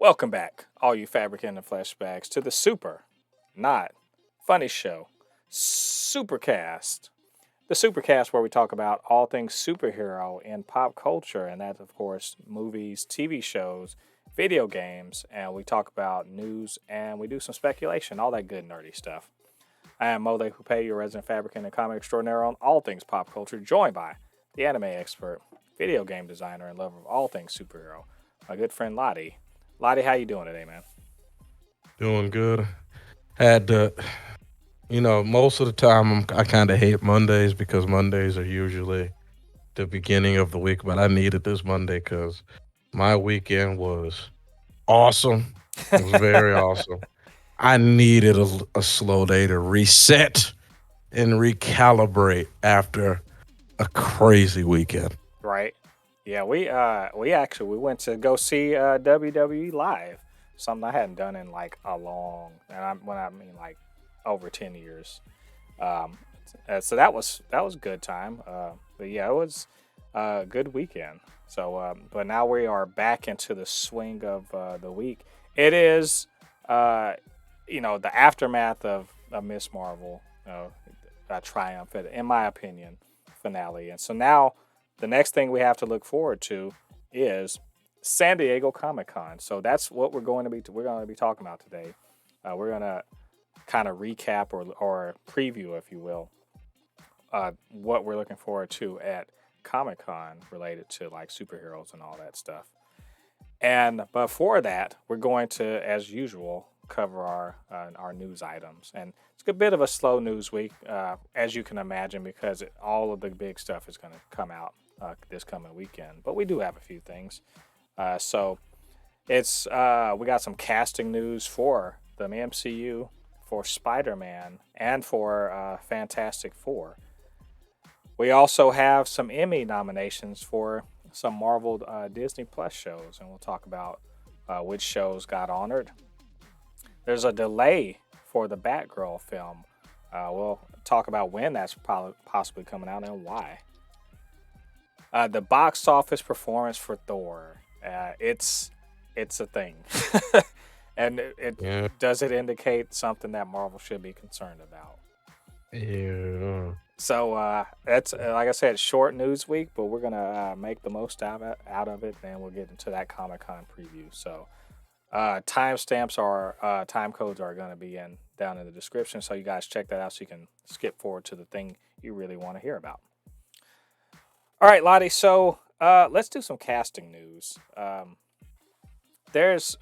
Welcome back, all you Fabricans and Fleshbags, to the super, not funny show, Supercast. The Supercast, where we talk about all things superhero in pop culture, and that's, of course, movies, TV shows, video games, and we talk about news and we do some speculation, all that good nerdy stuff. I am Mole Hupe, your resident fabricant and comic extraordinaire on all things pop culture, joined by the anime expert, video game designer, and lover of all things superhero, my good friend Ladi. Ladi, how you doing today, man? Doing good. Had to, most of the time I kind of hate Mondays because Mondays are usually the beginning of the week, but I needed this Monday because my weekend was awesome. It was very awesome. I needed a slow day to reset and recalibrate after a crazy weekend. Right? Yeah, we went to go see WWE live. Something I hadn't done in like a long, and I mean like over 10 years. Um, so that was a good time. But yeah, it was a good weekend. So, but now we are back into the swing of the week. It is, uh, the aftermath of Miss Marvel, triumph, in my opinion, finale. And so now the next thing we have to look forward to is San Diego Comic Con. So that's what we're going to be talking about today. We're going to kind of recap or preview, if you will, what we're looking forward to at Comic Con related to like superheroes and all that stuff. And before that, we're going to, as usual, cover our news items. And it's a bit of a slow news week, as you can imagine, because all of the big stuff is going to come out this coming weekend. But we do have a few things. So it's we got some casting news for the MCU, for Spider-Man, and for Fantastic Four. We also have some Emmy nominations for some Marvel Disney Plus shows, and we'll talk about which shows got honored. There's a delay for the Batgirl film. We'll talk about when that's possibly coming out and why. The box office performance for Thor. It's a thing, and it Yeah. does it indicate something that Marvel should be concerned about. Yeah. So that's like I said, short news week, but we're gonna make the most out of it, and we'll get into that Comic Con preview. So timestamps or time codes are gonna be down in the description, so you guys check that out so you can skip forward to the thing you really want to hear about. All right, Lottie. So let's do some casting news. There's,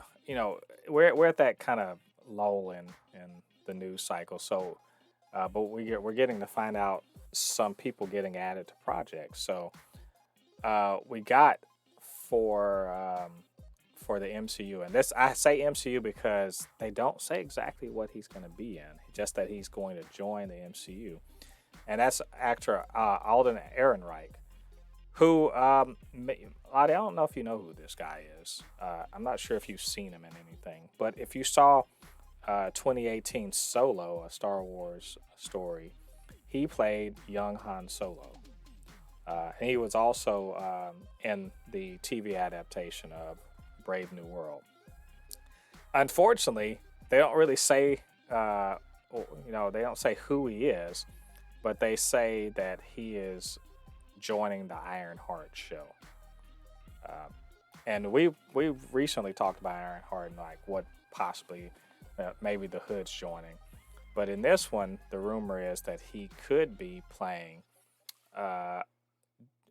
we're at that kind of lull in the news cycle. So, but we're getting to find out some people getting added to projects. So, we got for for the MCU, and this I say MCU because they don't say exactly what he's going to be in, just that he's going to join the MCU, and that's actor Alden Ehrenreich, who Lottie, I don't know if you know who this guy is. I'm not sure if you've seen him in anything, but if you saw 2018 Solo, a Star Wars story, he played young Han Solo. And he was also in the TV adaptation of Brave New World. Unfortunately, they don't really say, they don't say who he is, but they say that he is joining the Ironheart show. And we recently talked about Ironheart and like what possibly maybe the Hood's joining. But in this one, the rumor is that he could be playing.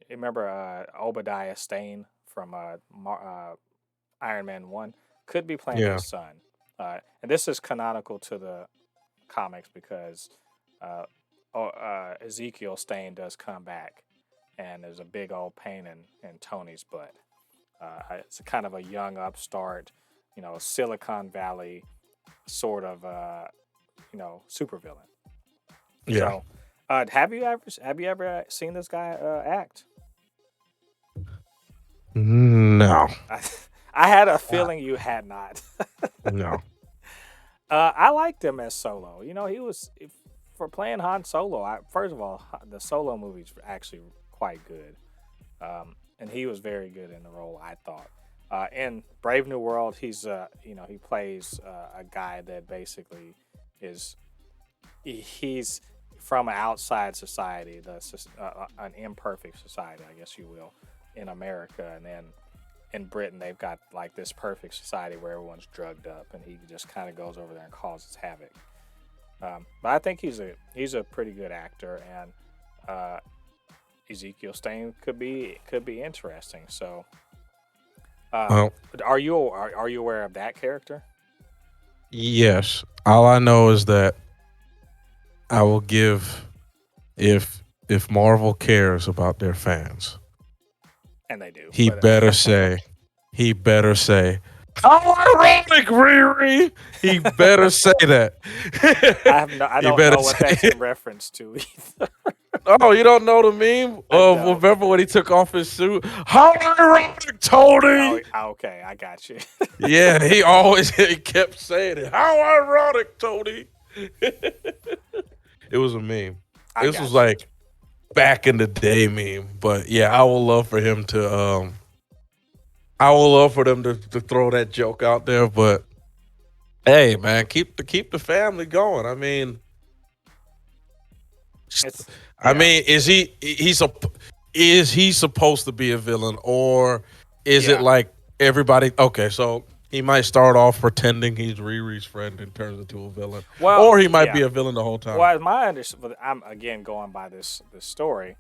Remember Obadiah Stane from Iron Man 1? Could be playing Yeah. his son. And this is canonical to the comics because Ezekiel Stane does come back, and there's a big old pain in Tony's butt. It's a kind of a young upstart, Silicon Valley sort of, supervillain. Yeah. So, have you ever seen this guy act? No. I, I had a Uh, feeling you had not. no. I liked him as Solo. He was for playing Han Solo. First of all, the Solo movie's actually quite good, and he was very good in the role. I thought. In Brave New World, he plays a guy that basically is he's from outside society, an imperfect society, I guess you will, in America, and then in Britain they've got like this perfect society where everyone's drugged up, and he just kind of goes over there and causes havoc. But I think he's a pretty good actor, and uh, Ezekiel Stain could be interesting. So, um, Well, are you aware of that character? yes. All I know is that I will give if Marvel cares about their fans, And they do, he but better say he better say how ironic, Riri. He better say that. I He don't better know what say that's in reference to either. oh, you don't know the meme I of don't. remember when he took off his suit? How ironic, Tony. Okay, I got you. Yeah, he always he kept saying it. How ironic, Tony. It was a meme. I This was got you. like back in the day meme. But yeah, I would love for him to I would love for them to throw that joke out there. But hey man, keep the family going. It's yeah, Is is he supposed to be a villain, or is it yeah. like everybody? Okay, so he might start off pretending he's Riri's friend and turns into a villain, Well, or he might be yeah. a villain the whole time. Well, as my understanding, I'm again going by this story.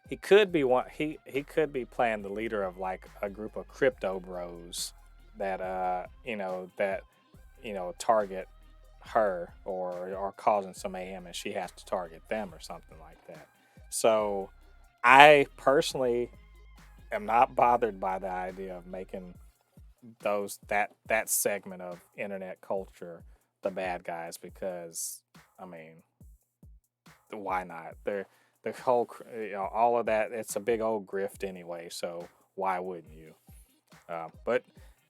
He could be one. He could be playing the leader of like a group of crypto bros that target her or causing some mayhem, and she has to target them or something like that. So I personally am not bothered by the idea of making that segment of internet culture the bad guys, because I mean, why not? The whole all of that, it's a big old grift anyway, so why wouldn't you? But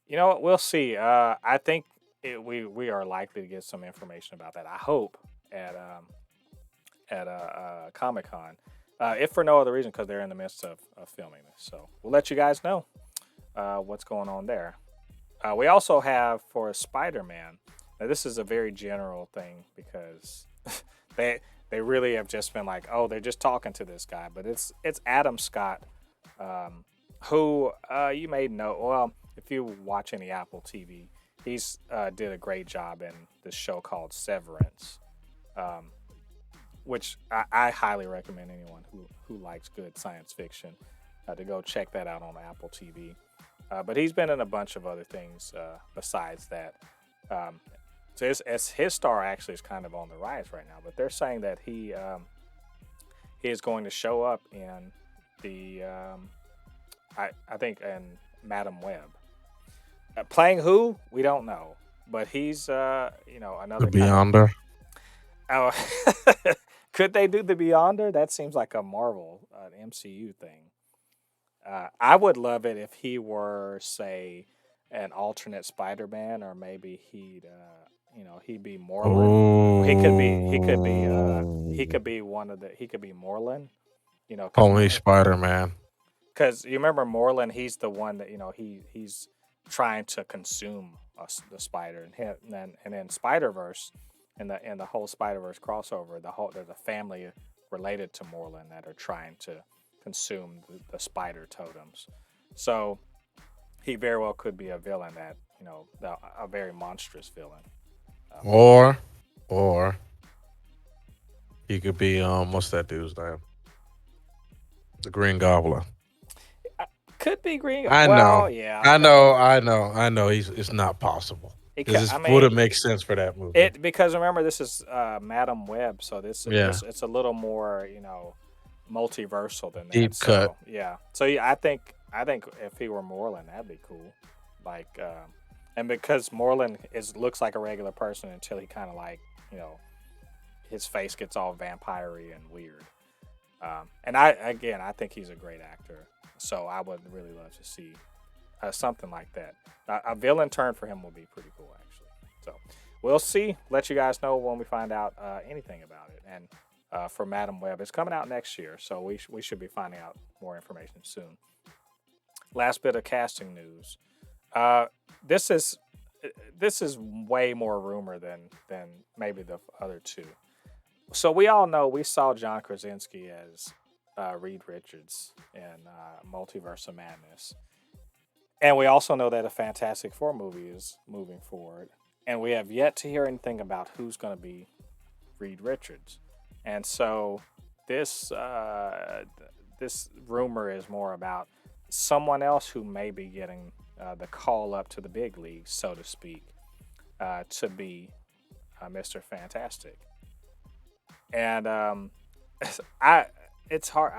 you know what, we'll see. I think we are likely to get some information about that, I hope, at Comic Con, if for no other reason, because they're in the midst of filming this. So we'll let you guys know what's going on there. We also have for Spider-Man. Now this is a very general thing because they they really have just been like, oh, they're just talking to this guy, but it's Adam Scott, who you may know. Well, if you watch any Apple TV, he's did a great job in this show called Severance, um, which I highly recommend anyone who likes good science fiction to go check that out on Apple TV. But he's been in a bunch of other things besides that. Um, so his star actually is kind of on the rise right now. But they're saying that he is going to show up in the I think in Madam Web. Playing who, we don't know, but he's The another kind of. Beyonder. Oh, could they do the Beyonder? That seems like a Marvel, MCU thing. I would love it if he were, say, an alternate Spider-Man, or maybe he'd be Morlin. He Oh, could be one of the he could be Morlin. Because only Spider Man. you remember Morlin, he's the one that he's trying to consume the spider, and then Spider Verse, and the whole Spider Verse crossover, there's a family related to Morlin that are trying to consume the spider totems. So he very well could be a villain that a very monstrous villain. Um, Or, or he could be what's that dude's name? The Green Goblin. could be Green. I know, Well, yeah, I but know, I know, I know. It's not possible it because could, this I mean, wouldn't make sense for that movie. it because remember, this is Madam Web, so Yeah, it's a little more multiversal than that. deep cut. So yeah, so yeah, I think if he were Moreland, that'd be cool. Like, and because Moreland looks like a regular person until he kind of like his face gets all vampire-y and weird. And I think he's a great actor. So I would really love to see something like that. A villain turn for him would be pretty cool, actually. So we'll see. Let you guys know when we find out anything about it. And for Madam Web, it's coming out next year, so we should be finding out more information soon. last bit of casting news. Uh, this is this is way more rumor than maybe the other two. So we all know we saw John Krasinski as Reed Richards in Multiverse of Madness, and we also know that a Fantastic Four movie is moving forward, and we have yet to hear anything about who's going to be Reed Richards. And so this this rumor is more about someone else who may be getting the call up to the big leagues, so to speak, to be Mr. Fantastic. And I it's hard.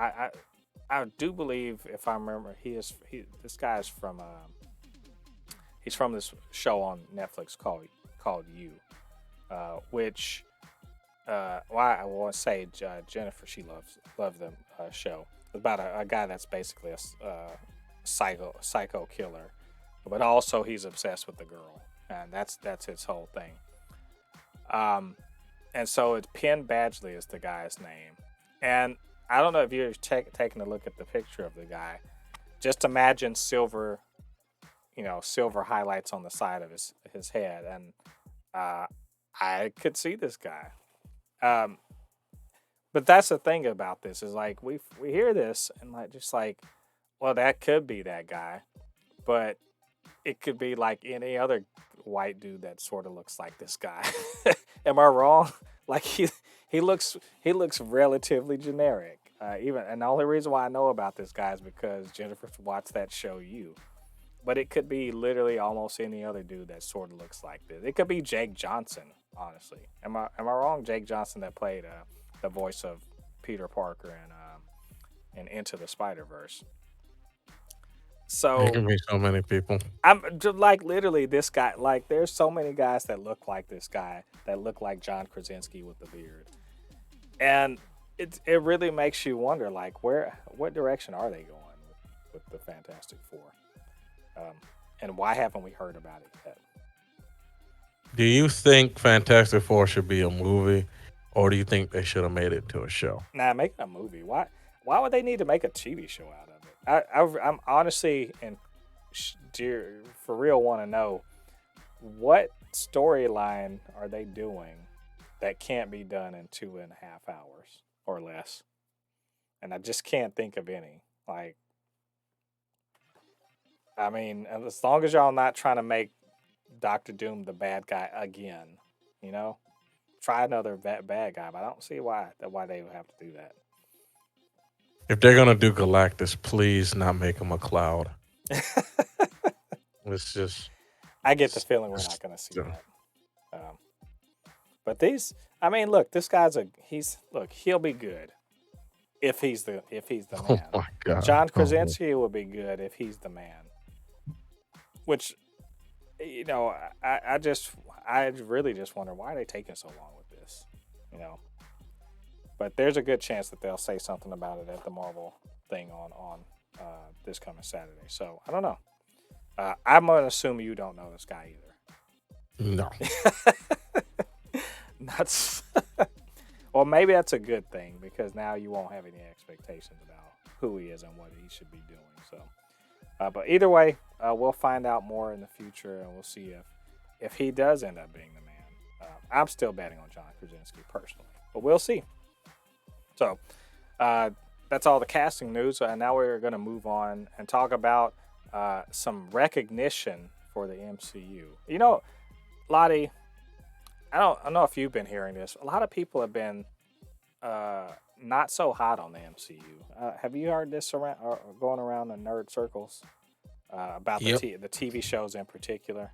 I do believe, if I remember, this guy is from he's from this show on Netflix called You, which well, I want to say Jennifer, she loves the show. It's about a guy that's basically a psycho killer, but also he's obsessed with the girl, and that's his whole thing. Um, and so it's Penn Badgley is the guy's name, and I don't know if you're taking a look at the picture of the guy. Just imagine silver, silver highlights on the side of his head, and uh, I could see this guy. Um, but that's the thing about this is like we hear this and like just like, well, that could be that guy, but it could be like any other white dude that sort of looks like this guy. Am I wrong? Like he looks relatively generic. Even and the only reason why I know about this guy is because Jennifer watched that show You. But it could be literally almost any other dude that sort of looks like this. It could be Jake Johnson, honestly. Am I wrong? Jake Johnson that played the voice of Peter Parker and Into the Spider Verse. It So can be so many people. I'm just like literally this guy. Like there's so many guys that look like this guy that look like John Krasinski with the beard, and it really makes you wonder like what direction are they going with the Fantastic Four, um, and why haven't we heard about it yet? Do you think Fantastic Four should be a movie, or do you think they should have made it to a show? Nah, making a movie. Why would they need to make a TV show out of it? I'm honestly and dear for real want to know what storyline are they doing that can't be done in 2.5 hours or less, and I just can't think of any. Like, I mean, as long as y'all not trying to make Doctor Doom the bad guy again, you know, try another bad guy. But I don't see why they would have to do that. If they're gonna do Galactus, please not make him a cloud. It's just, I get the feeling we're not it's- going to see that. Um, but I mean, look, this guy's he'll be good if he's the oh man. my god. John Oh. Krasinski will be good if he's the man. Which, you know, I really just wonder why are they taking so long with this, you know. But there's a good chance that they'll say something about it at the Marvel thing on this coming Saturday. So I don't know. I'm gonna assume you don't know this guy No. either. That's well, maybe that's a good thing because now you won't have any expectations about who he is and what he should be doing. So, but either way, we'll find out more in the future, and we'll see if he does end up being the man. I'm still betting on John Krasinski personally, but we'll see. So, that's all the casting news. And now we're going to move on and talk about some recognition for the MCU. You know, Lottie, I don't know if you've been hearing this. A lot of people have been not so hot on the MCU. Have you heard this around or going around the nerd circles about Yep. the TV shows in particular?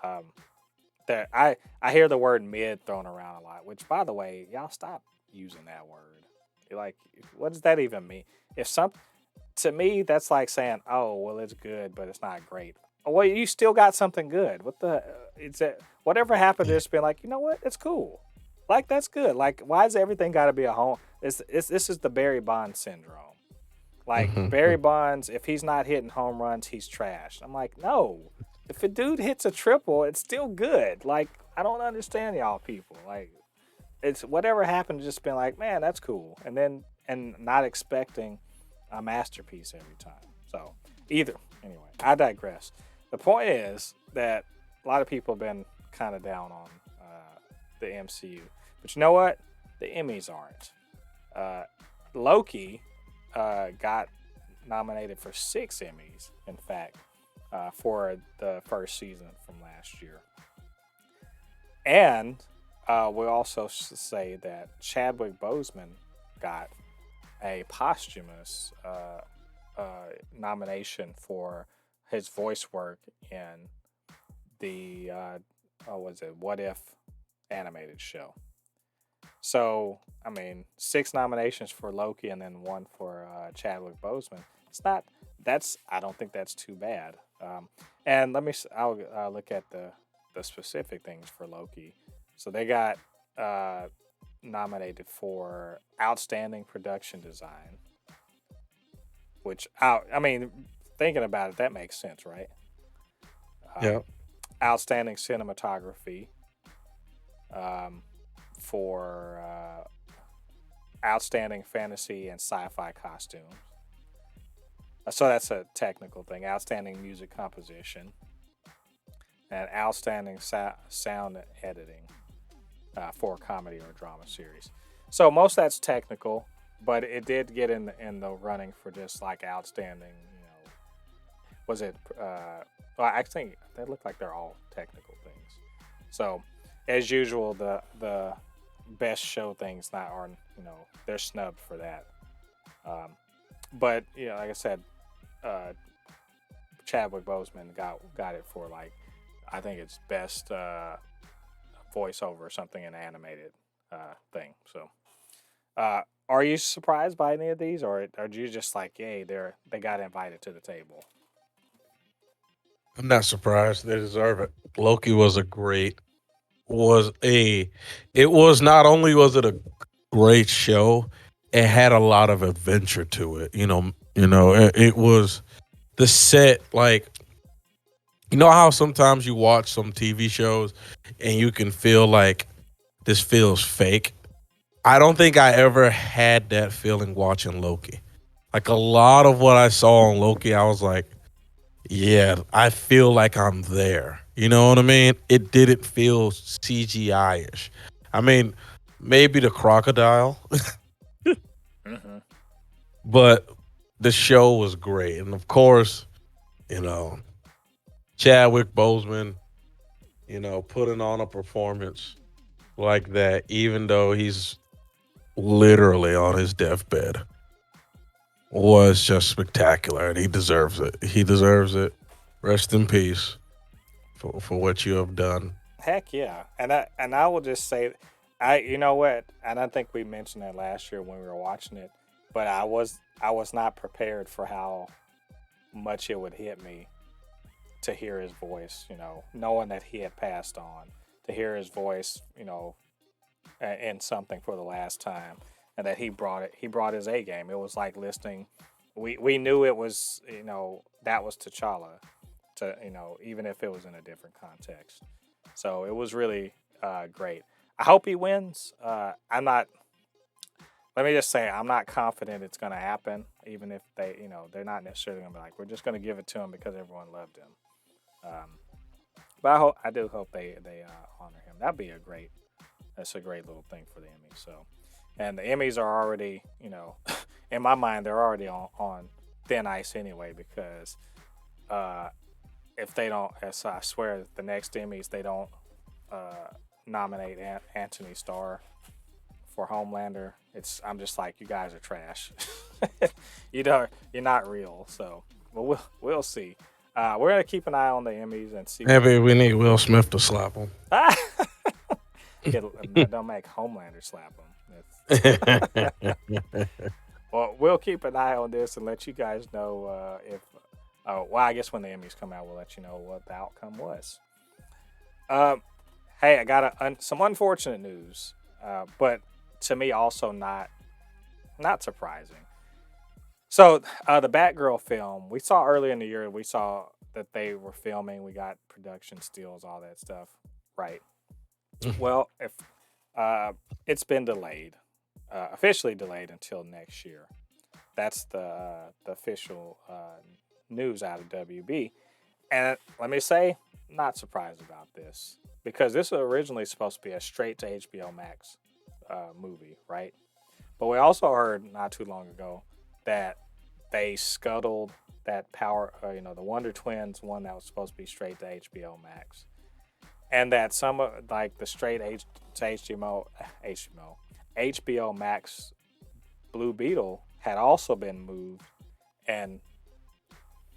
Um, that I hear the word mid thrown around a lot. Which, by the way, y'all stop using that word. Like, what does that even mean? If some To me, that's like saying, "Oh, well, it's good, but it's not great." Well, you still got something good. What the? It's whatever happened. Just been like, you know what? It's cool. Like that's good. Like, why is everything got to be a home? This is the Barry Bonds syndrome. Like Barry Bonds, if he's not hitting home runs, he's trash. I'm like, no. If a dude hits a triple, it's still good. Like, I don't understand y'all people. Like, it's whatever happened. Just been like, man, that's cool, and not expecting a masterpiece every time. So either anyway, I digress. The point is that a lot of people have been kind of down on the MCU, but you know what? The Emmys aren't. Uh, Loki got nominated for 6 Emmys, in fact, for the first season from last year. And we also say that Chadwick Boseman got a posthumous nomination for his voice work in the was it What If animated show. So I mean, 6 nominations for Loki and then one for Chadwick Boseman. It's not. That's. I don't think that's too bad. And I'll look at the specific things for Loki. So they got nominated for outstanding production design, which I mean, thinking about it, that makes sense, right? Yeah. Outstanding cinematography, for outstanding fantasy and sci-fi costumes. So that's a technical thing. Outstanding music composition and outstanding sound editing for a comedy or drama series. So most of that's technical, but it did get in the running for just like outstanding. Was it? Well, I think they look like they're all technical things. So, as usual, the best show things not are they're snubbed for that. Um, but like I said, uh, Chadwick Boseman got it for like I think it's best voiceover or something in animated thing. So, are you surprised by any of these, or are you just like, yay, they got invited to the table? I'm not surprised. They deserve it. Loki was a great was a it was not only was it a great show, it had a lot of adventure to it. It was the set like you know how sometimes you watch some TV shows and you can feel like this feels fake. I don't think I ever had that feeling watching Loki. Like a lot of what I saw on Loki, I was like, yeah, I feel like I'm there. You know what I mean? It didn't feel CGI ish. I mean, maybe the crocodile, Hmm. but the show was great. And of course, you know, Chadwick Boseman, putting on a performance like that, even though he's literally on his deathbed, was just spectacular. And he deserves it. He deserves it. Rest in peace for what you have done. Heck yeah, and I will just say, you know what, and I think we mentioned that last year when we were watching it, but I was not prepared for how much it would hit me to hear his voice. Knowing that he had passed on, to hear his voice, in something for the last time, and that he brought his A game. It was like listening. We knew it was that was T'Challa, to even if it was in a different context. So it was really great. I hope he wins. I'm not. Let me just say, I'm not confident it's going to happen. Even if they're not necessarily going to be like, we're just going to give it to him because everyone loved him. Um, but I do hope they honor him. That's a great little thing for the Emmys. So, and the Emmys are already, in my mind, they're already on thin ice anyway because uh, if they don't, as I swear, the next Emmys they don't nominate Anthony Starr for Homelander, I'm just like, you guys are trash. You're not real. So, well, we'll see. We're gonna keep an eye on the Emmys and see what. Maybe we need Will Smith to slap him. Don't make Homelander slap him. Well, we'll keep an eye on this and let you guys know if. Well, I guess when the Emmys come out, we'll let you know what the outcome was. Um, hey, I got some unfortunate news, but to me also not surprising. So the Batgirl film we saw early in the year, we saw that they were filming. We got production steals, all that stuff, right? Well, if it's been delayed, officially delayed until next year. That's the official news out of WB. And let me say, not surprised about this because this was originally supposed to be a straight to HBO Max movie, right? But we also heard not too long ago that they scuttled that Power, the Wonder Twins one that was supposed to be straight to HBO Max, and that some of like the straight to HBO Max Blue Beetle had also been moved and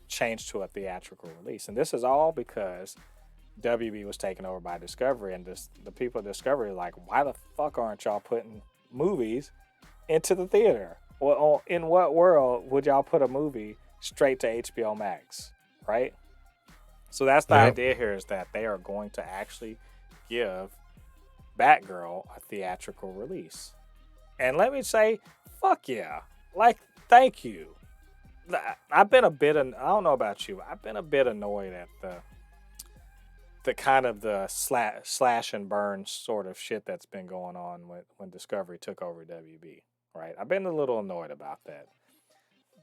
changed to a theatrical release. And this is all because WB was taken over by Discovery, and the people at Discovery are like, why the fuck aren't y'all putting movies into the theater? Well, in what world would y'all put a movie straight to HBO Max, right? So that's the Yep. idea here, is that they are going to actually give Batgirl a theatrical release. And let me say, fuck yeah. Like, thank you. I've been a bit, I don't know about you, I've been a bit annoyed at the kind of the slash and burn sort of shit that's been going on when Discovery took over WB, right? I've been a little annoyed about that.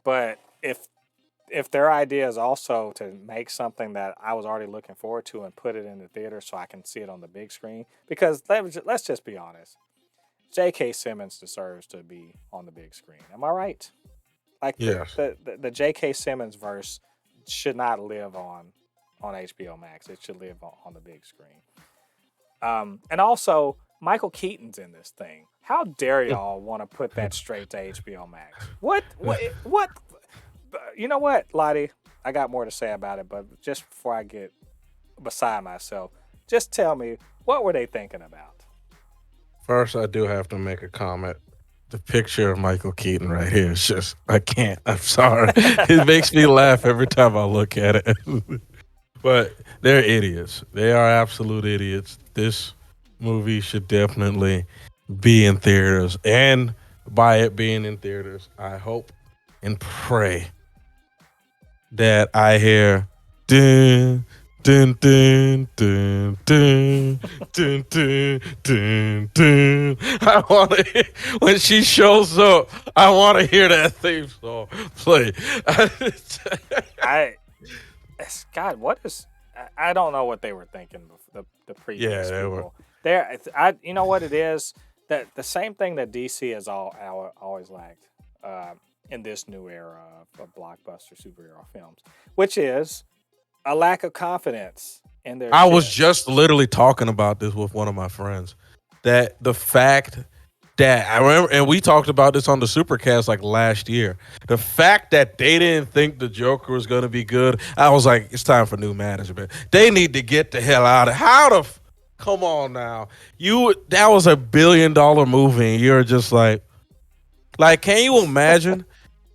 But if their idea is also to make something that I was already looking forward to and put it in the theater so I can see it on the big screen, because let's just be honest, J.K. Simmons deserves to be on the big screen. Am I right? Like Yes. the J.K. Simmons verse should not live on HBO Max. It should live on the big screen. And also, Michael Keaton's in this thing. How dare y'all want to put that straight to HBO Max? What? You know what, Ladi? I got more to say about it, but just before I get beside myself, just tell me, what were they thinking about? First, I do have to make a comment. The picture of Michael Keaton right here is just, I can't. I'm sorry. It makes me laugh every time I look at it. But they're idiots. They are absolute idiots. This movie should definitely be in theaters. And by it being in theaters, I hope and pray that I hear dun dun dun dun dun dun dun dun dun. I want to when she shows up. I want to hear that theme song play. I God, what is? I don't know what they were thinking. The Yeah, previous they were. people. There, you know what it is, that the same thing that DC has always lacked in this new era of blockbuster superhero films, which is a lack of confidence in their I was shit. just literally talking about this with one of my friends. That the fact that I remember, and we talked about this on the Supercast like last year. The fact that they didn't think the Joker was going to be good, I was like, it's time for new management. They need to get the hell out of how the. Come on now, that was $1 billion movie, and you're just like, can you imagine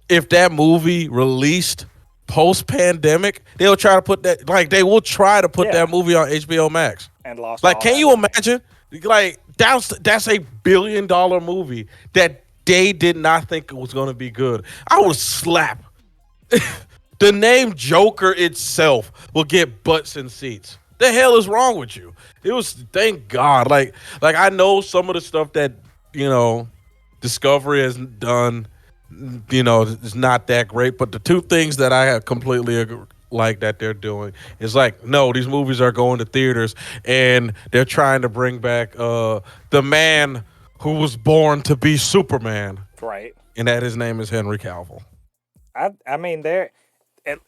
if that movie released post pandemic? They'll try to put that, like, they will try to put that Yeah, movie on HBO Max. and lost Like, all can that you money. imagine? Like, that's $1 billion movie that they did not think it was going to be good. I would Right. slap. The name Joker itself will get butts and seats. The hell is wrong with you? It was, thank God. Like I know some of the stuff that you know Discovery has done, is not that great. But the two things that I have completely like that they're doing is like, no, these movies are going to theaters, and they're trying to bring back the man who was born to be Superman, Right. and that his name is Henry Cavill. I mean, they're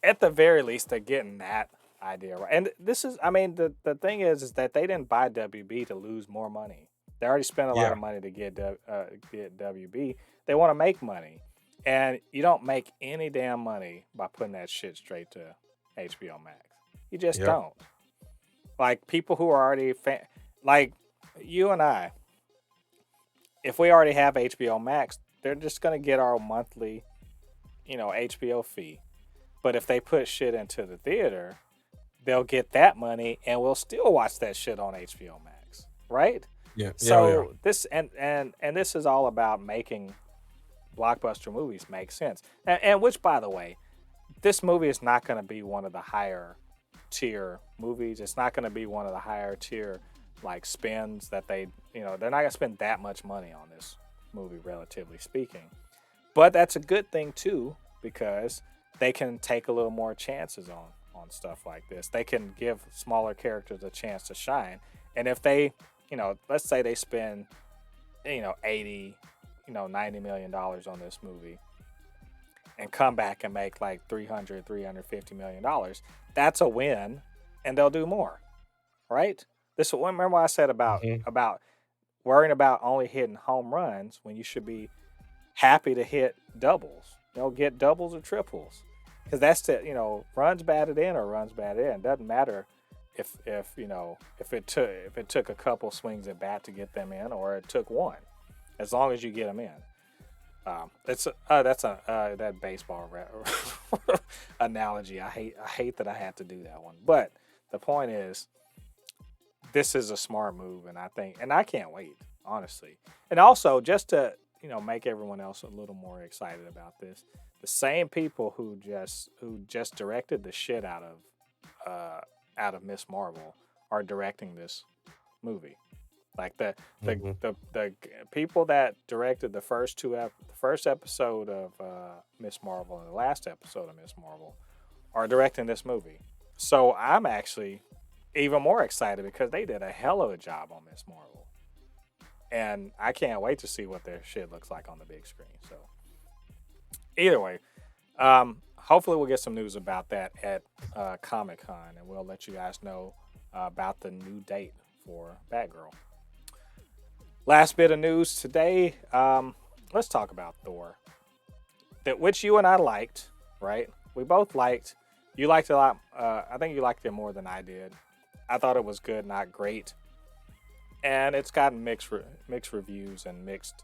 at the very least they're getting that idea right. And this is, I mean, the thing is that they didn't buy WB to lose more money. They already spent a lot Yeah. of money to get WB. They want to make money, and you don't make any damn money by putting that shit straight to HBO Max. You just Yep. don't. Like people who are already like you and I, if we already have HBO Max, they're just gonna get our monthly, HBO fee. But if they put shit into the theater, they'll get that money and we'll still watch that shit on HBO Max, right? Yeah. Yeah. Yeah. So this and this is all about making blockbuster movies make sense. And which, by the way, this movie is not going to be one of the higher tier movies. It's not going to be one of the higher tier like spends that they're not going to spend that much money on this movie, relatively speaking. But that's a good thing too, because they can take a little more chances on stuff like this. They can give smaller characters a chance to shine. And if they, let's say they spend, 80, $90 million on this movie and come back and make like 350 million dollars, that's a win, and they'll do more, right? This remember what I said Mhm. about worrying about only hitting home runs when you should be happy to hit doubles. Get doubles or triples, because that's runs batted in or runs batted in. Doesn't matter if it took a couple swings at bat to get them in or it took one, as long as you get them in. It's that's a that baseball analogy. I hate that I had to do that one, but the point is, this is a smart move, and I can't wait, honestly. And also, just to make everyone else a little more excited about this, the same people who just directed the shit out of Miss Marvel are directing this movie. Like Mhm. the people that directed the first episode of Miss Marvel and the last episode of Miss Marvel are directing this movie. So I'm actually even more excited because they did a hell of a job on Miss Marvel, and I can't wait to see what their shit looks like on the big screen. So either way, hopefully we'll get some news about that at Comic Con, and we'll let you guys know about the new date for Batgirl. Last bit of news today. Let's talk about Thor, that which you and I liked, right? We both liked. You liked it a lot. I think you liked it more than I did. I thought it was good, not great, and it's gotten mixed reviews and mixed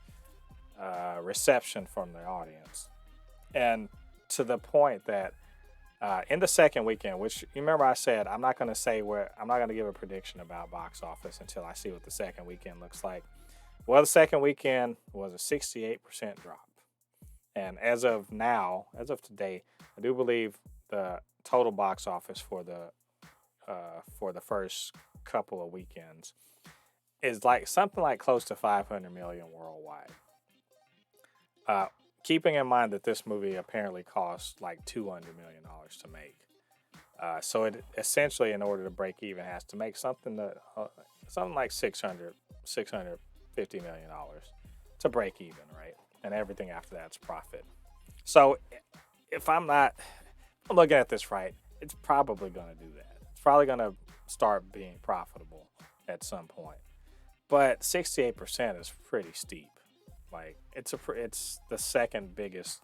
reception from the audience, and to the point that in the second weekend, which you remember I said I'm not going to give a prediction about box office until I see what the second weekend looks like. Well, the second weekend was a 68% drop. And as of today, I do believe the total box office for the first couple of weekends is like something like close to 500 million worldwide. Uh, Keeping in mind that this movie apparently cost like $200 million to make. So it essentially, in order to break even, has to make something like 650 million dollars to break even, right? And everything after that's profit. So if I'm looking at this right, it's probably going to do that. It's probably going to start being profitable at some point. But 68% is pretty steep. Like it's the second biggest,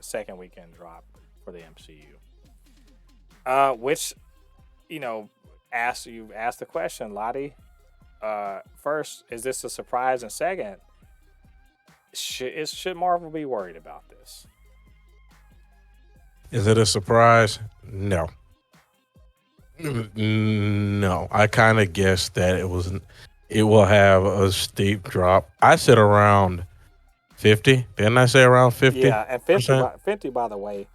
second weekend drop for the MCU. Which you know, you've asked the question, Lottie. First, is this a surprise? And second, should Marvel be worried about this? Is it a surprise? No. No. I kind of guessed that it will have a steep drop. I said around 50. Didn't I say around Yeah, and 50 50%? by 50 by the way,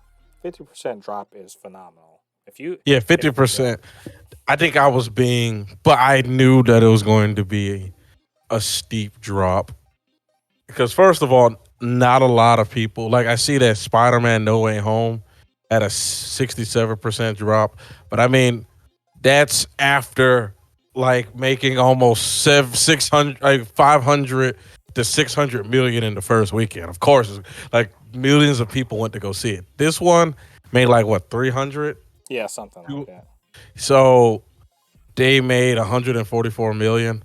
50% drop is phenomenal. Yeah, If yeah, 50%. I think I was being, but I knew that it was going to be a steep drop because first of all, not a lot of people like I see that Spider-Man No Way Home at a 67% drop, but I mean that's after like making almost 600 like 500 to 600 million in the first weekend. Of course, like millions of people went to go see it. This one made like what 300. yeah, something like that. So they made 144 million.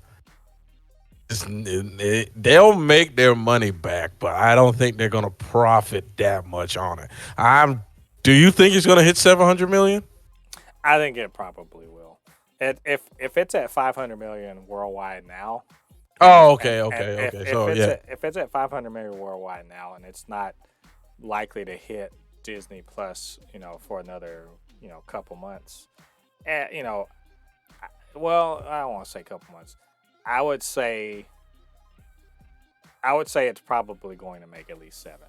They'll make their money back, but I don't think they're gonna profit that much on it. I'm. Do you think it's gonna hit 700 million? I think it probably will. If it's at 500 million worldwide now, and Oh, it's okay, and okay, okay. So yeah, if it's at 500 million worldwide now, and it's not likely to hit Disney Plus, for another, couple months. And, well, I don't want to say couple months. I would say it's probably going to make at least seven.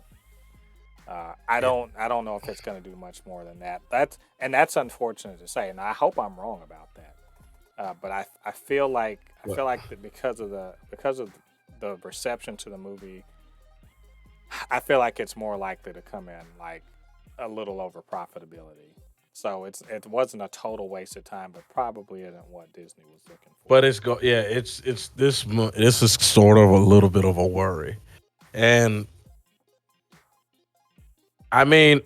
yeah. I don't know if it's going to do much more than that. That's unfortunate to say, and I hope I'm wrong about that. But I What? feel like that because of the reception to the movie I feel like it's more likely to come in like a little over profitability. So it wasn't a total waste of time, but probably isn't what Disney was looking But for. it's this is sort of a little bit of a worry. And I mean,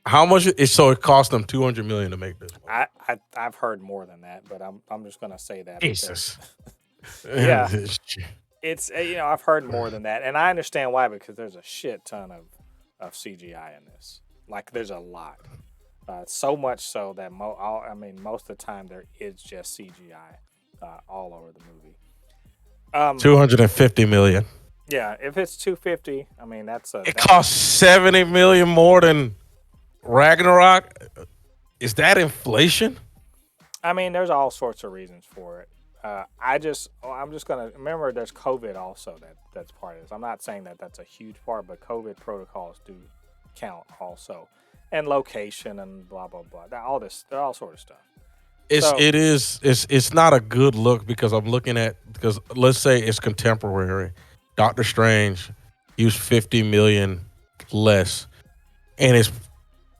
how much so it cost them 200 million to make this movie. I've heard more than that, but I'm just gonna say that because Jesus. yeah, it's I've heard more than that, and I understand why because there's a shit ton of CGI in this. Like there's a lot, so much so that most of the time there is just CGI all over the movie. 250 million. Yeah, if it's 250, I mean It costs 70 million more than Ragnarok. Is that inflation? I mean, there's all sorts of reasons for it. I'm just gonna remember there's COVID also that's part of this. I'm not saying that that's a huge part, but COVID protocols do count also, and location and blah blah blah. All sort of stuff. So It's not a good look because I'm looking at because let's say it's contemporary. Doctor Strange used 50 million less, and it's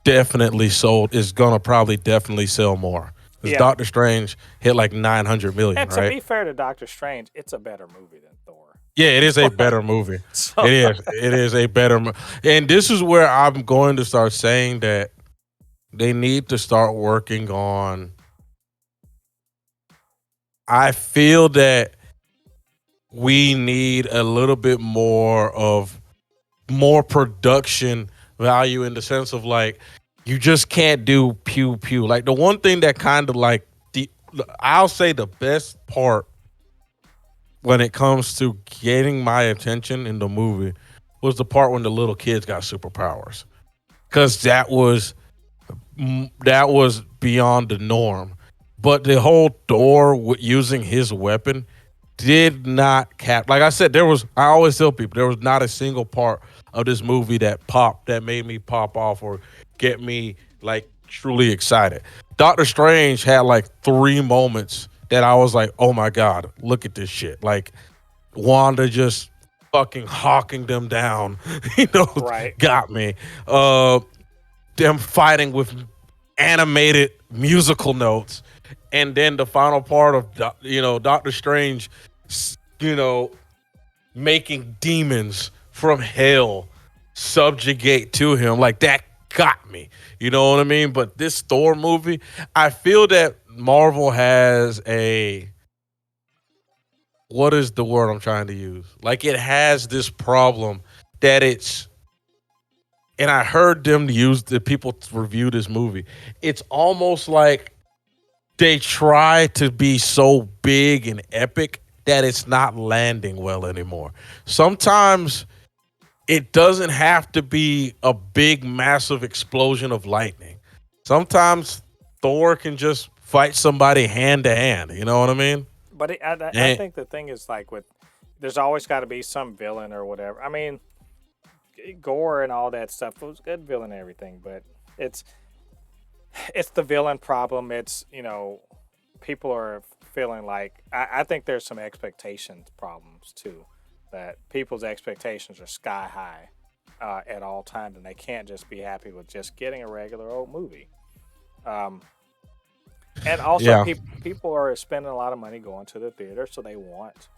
definitely sold. It's gonna probably definitely sell more. Because yeah, Doctor Strange hit like 900 million, and to right? be fair to Doctor Strange, it's a better movie than Thor. Yeah, it is a better Like, movie. so It is. It is a better. And this is where I'm going to start saying that they need to start working on. I feel that we need a little bit more production value in the sense of like you just can't do pew pew. Like the one thing that kind of like I'll say the best part when it comes to getting my attention in the movie was the part when the little kids got superpowers because that was beyond the norm. But the whole Thor using his weapon did not cap. Like I said, I always tell people there was not a single part of this movie that made me pop off or get me like truly excited. Doctor Strange had like 3 moments that I was like, oh my God, look at this shit. Like Wanda just fucking hawking them down, right. got me. Them fighting with animated musical notes, and then the final part of Doctor Strange, you know, making demons from hell subjugate to him like that got me. You know what I mean? But this Thor movie, I feel that Marvel has a what is the word I'm trying to use? Like it has this problem that it's and I heard them use the people review this movie. It's almost like they try to be so big and epic that it's not landing well anymore. Sometimes it doesn't have to be a big, massive explosion of lightning. Sometimes Thor can just fight somebody hand to hand. You know what I mean? But I And think the thing is like there's always got to be some villain or whatever. I mean, Gore and all that stuff was good villain and everything, but it's it's the villain problem. It's people are feeling like I think there's some expectations problems too, that people's expectations are sky high at all times, and they can't just be happy with just getting a regular old movie. Um, and also, yeah, people are spending a lot of money going to the theater, so they want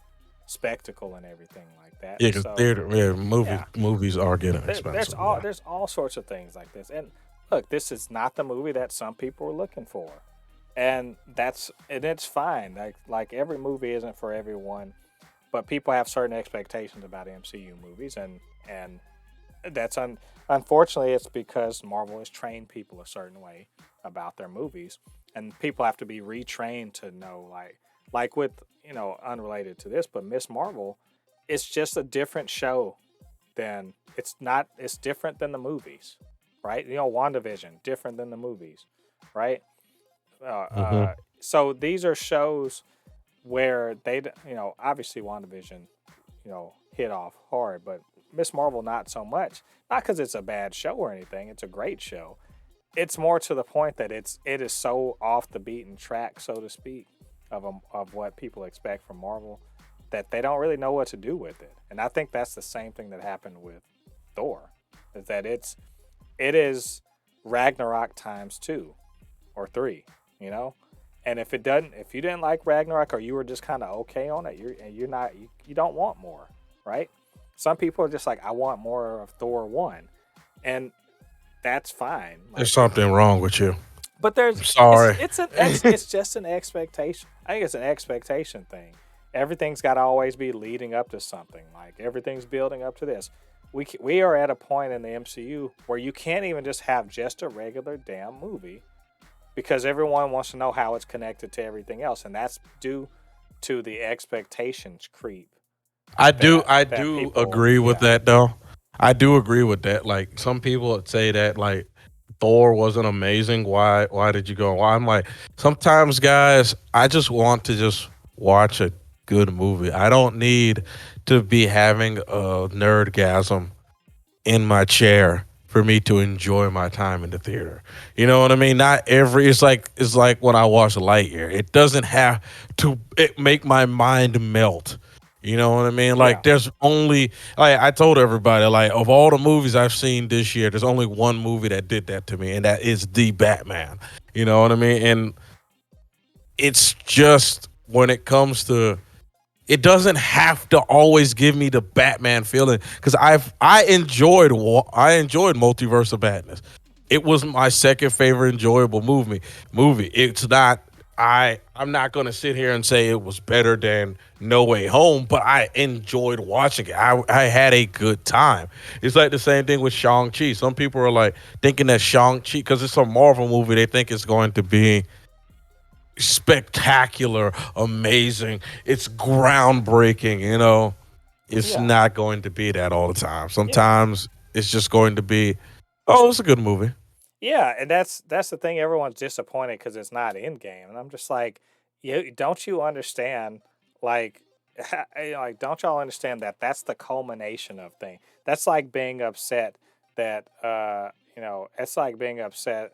spectacle and everything like that. yeah, because So theater, yeah, yeah, movies are getting there's expensive. all Yeah, there's all sorts of things like this. And look, this is not the movie that some people are looking for, and it's fine. Like every movie isn't for everyone, but people have certain expectations about MCU movies, and that's unfortunately it's because Marvel has trained people a certain way about their movies, and people have to be retrained to know like with unrelated to this, but Miss Marvel, it's just a different show than it's different than the movies, right? WandaVision different than the movies, right? hmm So these are shows where obviously WandaVision hit off hard, but Miss Marvel not so much. Not because it's a bad show or anything. It's a great show. It's more to the point that it is so off the beaten track, so to speak, of what people expect from Marvel, that they don't really know what to do with it. And I think that's the same thing that happened with Thor. is that it is Ragnarok times two or three, you know. And if you didn't like Ragnarok or you were just kind of okay on it, you're not you don't want more, right? Some people are just like, I want more of Thor one, and that's fine. There's Like, something wrong with you. but I'm there's sorry. it's just an expectation. I think it's an expectation thing. Everything's got to always be leading up to something. Like everything's building up to this. We are at a point in the MCU where you can't even just have just a regular damn movie because everyone wants to know how it's connected to everything else, and that's due to the expectations creep I that do people, agree with yeah, that though. I do agree with that. Like some people would say that like Thor wasn't amazing. Why did you go? Why I'm like sometimes guys, I just want to just watch a good movie. I don't need to be having a nerdgasm in my chair for me to enjoy my time in the theater. You know what I mean? Not every it's like when I watch Lightyear. It doesn't have to make my mind melt. You know what I mean? yeah, Like there's only like I told everybody like of all the movies I've seen this year, there's only one movie that did that to me and that is The Batman. You know what I mean? And it's just when it comes to it doesn't have to always give me the Batman feeling because I enjoyed Multiverse of Madness. It was my second favorite enjoyable movie. It's not I'm not gonna sit here and say it was better than No Way Home, but I enjoyed watching it. I had a good time. It's like the same thing with Shang-Chi. Some people are like thinking that Shang-Chi, because it's a Marvel movie, they think it's going to be spectacular, amazing. It's groundbreaking, you know. It's yeah, not going to be that all the time. yeah. Sometimes it's just going to be, oh, it's a good movie. Yeah, and that's the thing. Everyone's disappointed because it's not in game, and I'm just like, you don't you understand? Like, like don't y'all understand that that's the culmination of thing. That's like being upset that it's like being upset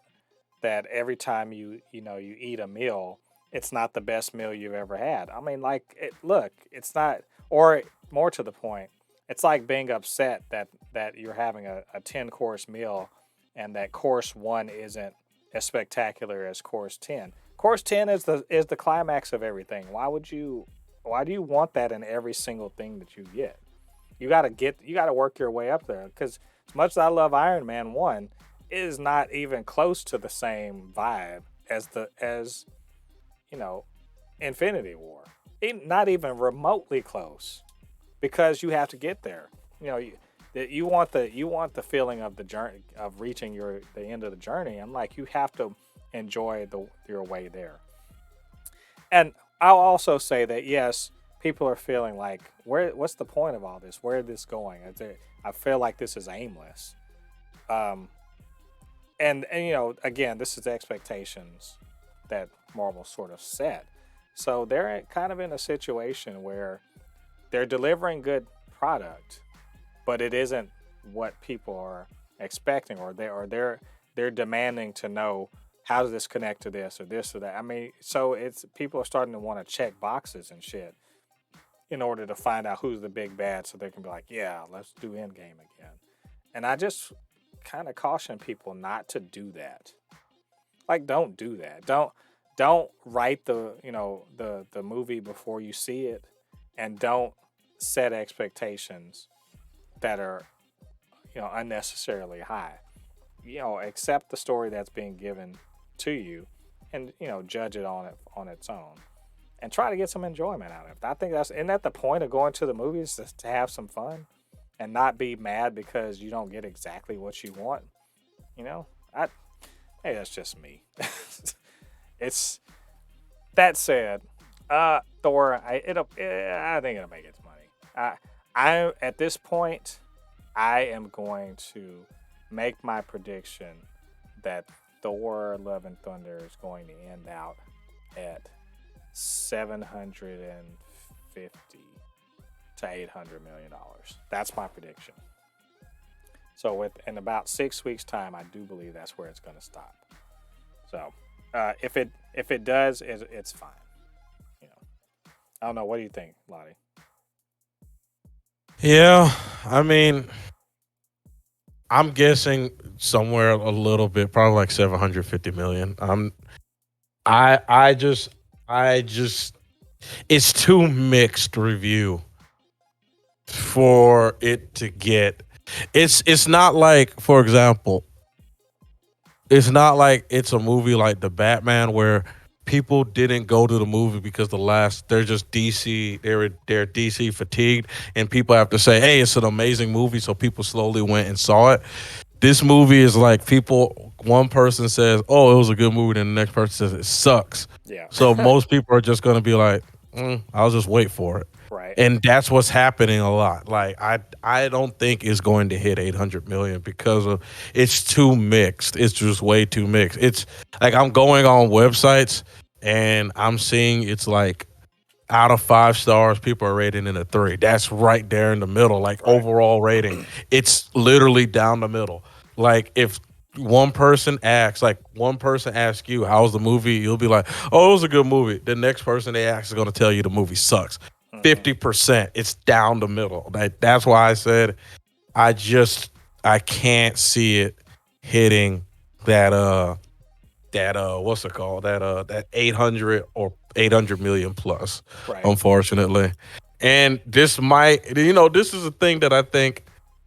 that every time you eat a meal, it's not the best meal you've ever had. I mean, like, look, it's not, or more to the point, it's like being upset that you're having a 10 course meal, and that course one isn't as spectacular as course 10. Course 10 is the climax of everything. Why do you want that in every single thing that you get? You got to work your way up there because as much as I love Iron Man 1, it is not even close to the same vibe as you know Infinity War. Not even remotely close because you have to get there. You know, you want the feeling of the journey of reaching the end of the journey. I'm like, you have to enjoy your way there. And I'll also say that yes, people are feeling like, what's the point of all this? Where is this going? I feel like this is aimless. Um, and again, this is expectations that Marvel sort of set. So they're kind of in a situation where they're delivering good product, but it isn't what people are expecting, or they're demanding to know how does this connect to this or this or that. I mean, so it's people are starting to want to check boxes and shit in order to find out who's the big bad, so they can be like, yeah, let's do Endgame again. And I just kind of caution people not to do that. Like, don't do that. Don't write the movie before you see it, and don't set expectations that are unnecessarily high. Accept the story that's being given to you, and judge it on its own, and try to get some enjoyment out of it. I think that's isn't that the point of going to the movies, is to have some fun and not be mad because you don't get exactly what you want. You know, I Hey, that's just me. It's that said, Thor. I think it'll make its money. I at this point, I am going to make my prediction that Thor: Love and Thunder is going to end out at 750 to $800 million. That's my prediction. So in about 6 weeks' time, I do believe that's where it's going to stop. So if it does, it's fine. You know, I don't know. What do you think, Lottie? Yeah, I mean, I'm guessing somewhere a little bit, probably like 750 million. I just I just it's too mixed review for it to get. It's not like, for example, it's not like it's a movie like the Batman where people didn't go to the movie because they're just DC, they're DC fatigued, and people have to say, hey, it's an amazing movie, so people slowly went and saw it. This movie is like people. One person says, "Oh, it was a good movie," and the next person says it sucks. Yeah. So most people are just going to be like, "I'll just wait for it," Right. and that's what's happening a lot. Like I don't think it's going to hit 800 million because of it's too mixed. It's just way too mixed. It's like I'm going on websites and I'm seeing it's like out of 5 stars, people are rating it a 3. That's right there in the middle. Like Right. overall rating, it's literally down the middle. Like if one person asks you, how's the movie? You'll be like, oh, it was a good movie. The next person they ask is going to tell you the movie sucks. Hmm. 50%, it's down the middle. That's why I said I just, I can't see it hitting that, what's it called, that 800 or 800 million plus, Right. unfortunately. And this might, this is a thing that I think,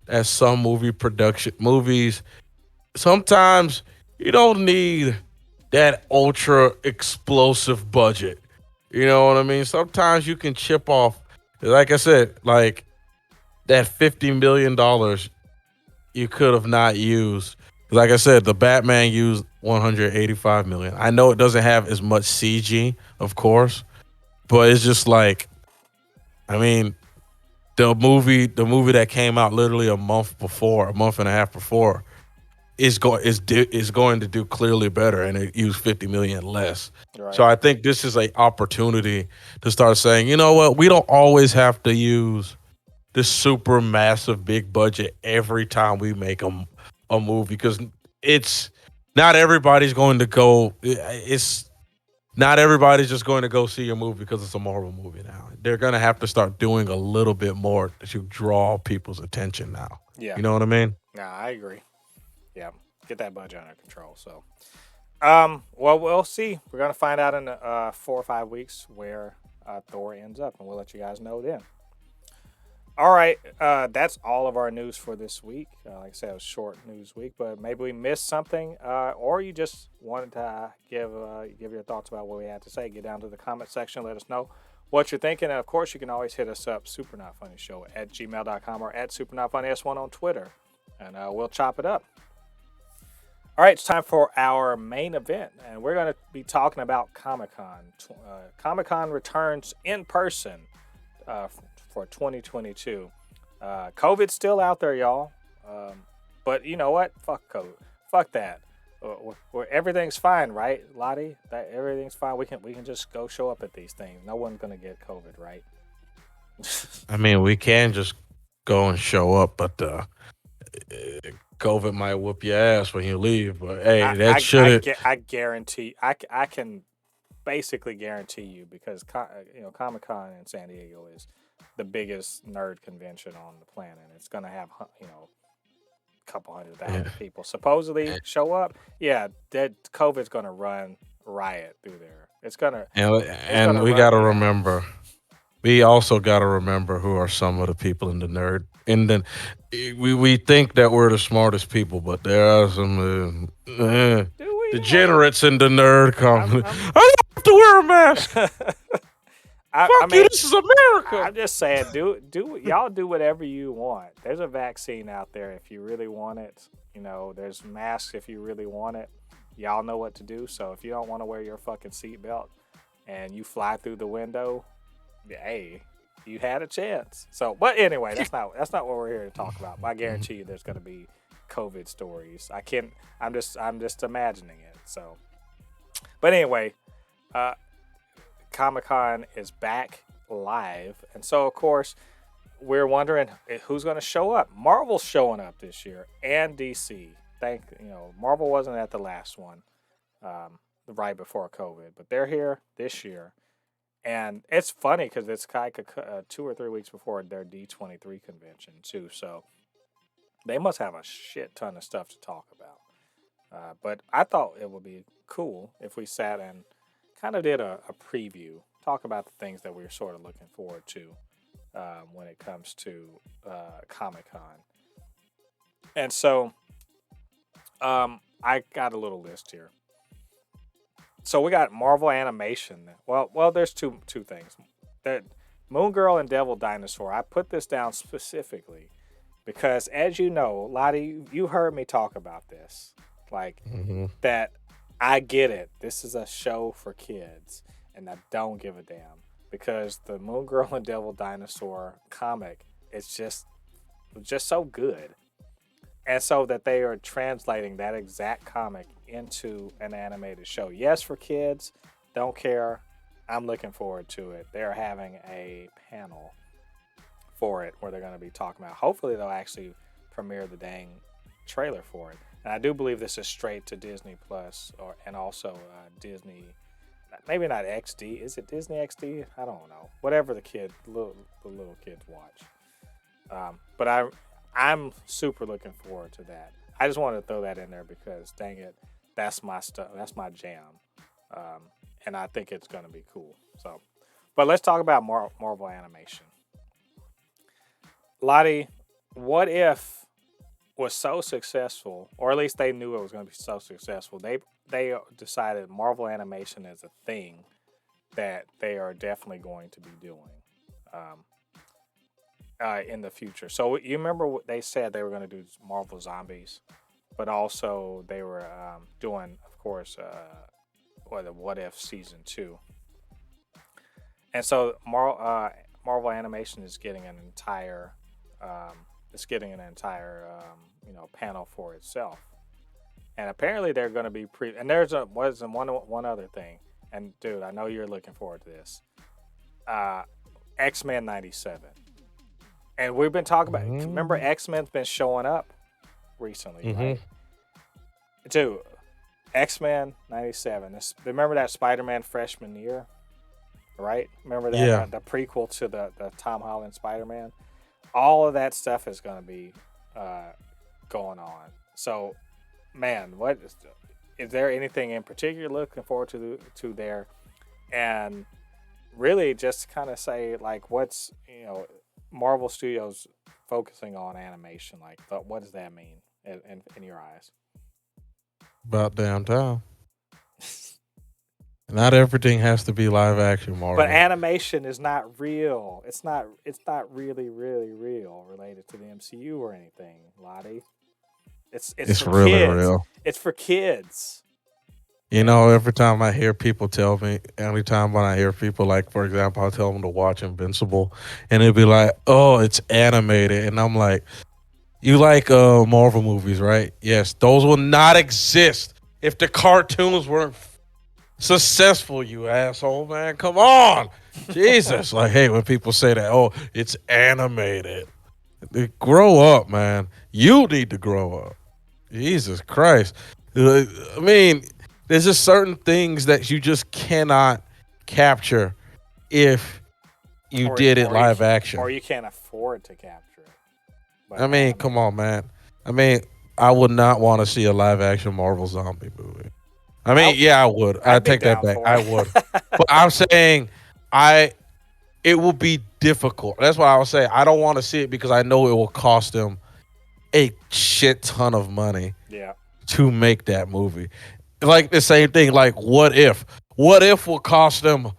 as some movies, sometimes you don't need that ultra explosive budget. You know what I mean? Sometimes you can chip off, like I said, like that $50 million you could have not used. Like I said, the Batman used 185 million. I know it doesn't have as much CG, of course, but it's just like, I mean, the movie that came out literally a month and a half before, is going to do clearly better, and it used 50 million less. So Right. I think this is a opportunity to start saying, you know what, we don't always have to use this super massive big budget every time we make a movie, because it's not everybody's going to go. It's not everybody's just going to go see a movie because it's a Marvel movie now. They're going to have to start doing a little bit more to draw people's attention now. Yeah. You know what I mean? Nah, I agree. Yeah. Get that budget under control. So, well, we'll see. We're gonna find out in 4 or 5 weeks where Thor ends up, and we'll let you guys know then. All right, that's all of our news for this week. Like I said, it was a short news week, but maybe we missed something, or you just wanted to give your thoughts about what we had to say. Get down to the comment section, let us know what you're thinking, and of course, you can always hit us up, supernotfunnyshow at gmail.com or at supernotfunnys1 on Twitter, and we'll chop it up. All right, it's time for our main event, and we're going to be talking about Comic Con. Comic Con returns in person uh, for 2022. COVID's still out there, y'all. But you know what? Fuck COVID. Fuck that. Everything's fine, right, Ladi? That everything's fine. We can just go show up at these things. No one's gonna get COVID, right? I mean, we can just go and show up, but COVID might whoop your ass when you leave. But hey, I that I I, shouldn't. gu- I guarantee I can basically guarantee you because Comic Con in San Diego is the biggest nerd convention on the planet. It's gonna have couple hundred Yeah. thousand people supposedly show up. Yeah, that COVID's gonna run riot through there. And It's gonna we run. gotta Yeah, remember. We also gotta remember who are some of the people in the nerd. And then we think that we're the smartest people, but there are some do we though? degenerates in the nerd community. I'm. I don't have to wear a mask. I Fuck you. mean, This is America. I'm just saying, do y'all do whatever you want. There's a vaccine out there if you really want it. There's masks if you really want it. Y'all know what to do. So if you don't want to wear your fucking seatbelt and you fly through the window, hey, you had a chance. So, but anyway, that's not what we're here to talk about. I guarantee you, there's going to be COVID stories. I can't. I'm just imagining it. So, but anyway, uh, Comic Con is back live, and so of course we're wondering who's going to show up. Marvel's showing up this year, and DC. Marvel wasn't at the last one, right before COVID, but they're here this year. And it's funny because it's like 2 or 3 weeks before their D23 convention too. So They must have a shit ton of stuff to talk about. But I thought it would be cool if we sat and kind of did a preview, talk about the things that we're sort of looking forward to when it comes to Comic Con. And so I got a little list here. So we got Marvel animation. There's two things. That Moon Girl and Devil Dinosaur. I put this down specifically because, as you know, Lottie, you heard me talk about this. Like that, I get it. This is a show for kids, and I don't give a damn because the Moon Girl and Devil Dinosaur comic is just so good. And so that they are translating that exact comic into an animated show. Yes, for kids, don't care. I'm looking forward to it. They're having a panel for it where they're going to be talking about. Hopefully, they'll actually premiere the dang trailer for it. And I do believe this is straight to Disney Plus and also Disney. Maybe not XD. Is it Disney XD? I don't know. Whatever the little kids watch. But I'm super looking forward to that. I just wanted to throw that in there because, dang it, that's my stuff. That's my jam, and I think it's going to be cool. So, but let's talk about Marvel animation. Lottie, what if was so successful, or at least they knew it was going to be so successful? They decided Marvel animation is a thing that they are definitely going to be doing. In the future. So you remember what they said they were going to do Marvel Zombies, but also they were doing, of course, the What If season 2. And so Marvel Animation is getting an entire, panel for itself. And apparently they're going to be and there's one other thing. And dude, I know you're looking forward to this. X-Men 97. And we've been talking about. Remember, X-Men's been showing up recently, right? Dude, X-Men '97. Remember that Spider-Man freshman year, right? Remember that the prequel to the Tom Holland Spider-Man. All of that stuff is going to be going on. So, man, what is there anything in particular looking forward to there? And really, just kind of say like, what's Marvel Studios focusing on animation, like, what does that mean in your eyes? About damn time. Not everything has to be live action, Marvel. But animation is not real. It's not really real related to the MCU or anything, Lottie. It's for really kids. Real. It's for kids. Every time I hear people tell me, anytime when I hear people, like, for example, I'll tell them to watch Invincible, and they'll be like, oh, it's animated. And I'm like, you like Marvel movies, right? Yes, those will not exist if the cartoons weren't successful, you asshole, man. Come on. Jesus. Like, hey, when people say that, oh, it's animated. Grow up, man. You need to grow up. Jesus Christ. I mean, there's just certain things that you just cannot capture if you did it live action. Or you can't afford to capture it. I mean, come on, man. I mean, I would not want to see a live action Marvel zombie movie. I mean, I would. I'd take that back. I would. But I'm saying it will be difficult. That's why I was saying I don't want to see it because I know it will cost them a shit ton of money to make that movie. Like the same thing, like What If? What If will cost them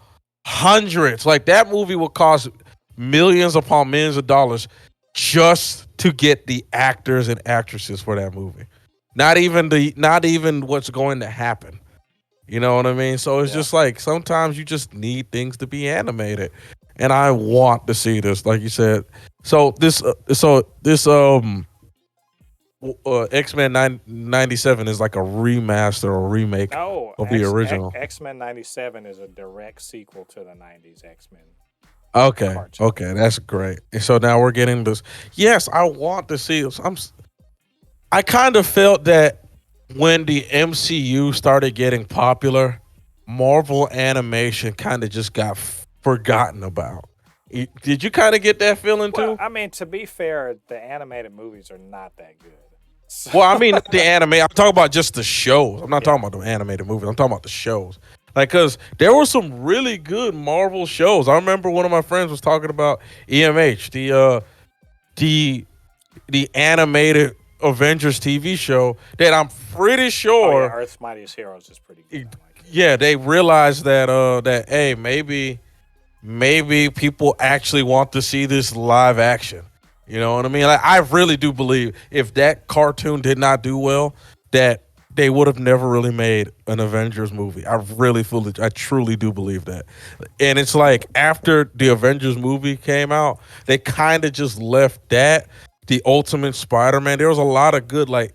hundreds? Like that movie will cost millions upon millions of dollars just to get the actors and actresses for that movie. Not even what's going to happen. You know what I mean? So it's just like sometimes you just need things to be animated. And I want to see this, like you said. So this X-Men 97 is like a remaster or remake of the original. X-Men 97 is a direct sequel to the 90s X-Men. Okay, that's great. And so now we're getting this. Yes, I want to see this. I kind of felt that when the MCU started getting popular, Marvel animation kind of just got forgotten about. Did you kind of get that feeling Well, too? I mean, to be fair, the animated movies are not that good. So, Well, I mean, not the anime. I'm talking about just the shows. I'm not yeah. talking about the animated movies. I'm talking about the shows. Like, cause there were some really good Marvel shows. I remember one of my friends was talking about EMH, the the animated Avengers TV show that I'm pretty Oh yeah, sure, Earth's Mightiest Heroes is pretty good. I like it. yeah, they realized that hey, maybe people actually want to see this live action. You know what I mean? Like, I really do believe if that cartoon did not do well, that they would have never really made an Avengers movie. I truly do believe that. And it's like after the Avengers movie came out, they kind of just left that. The Ultimate Spider-Man. There was a lot of good, like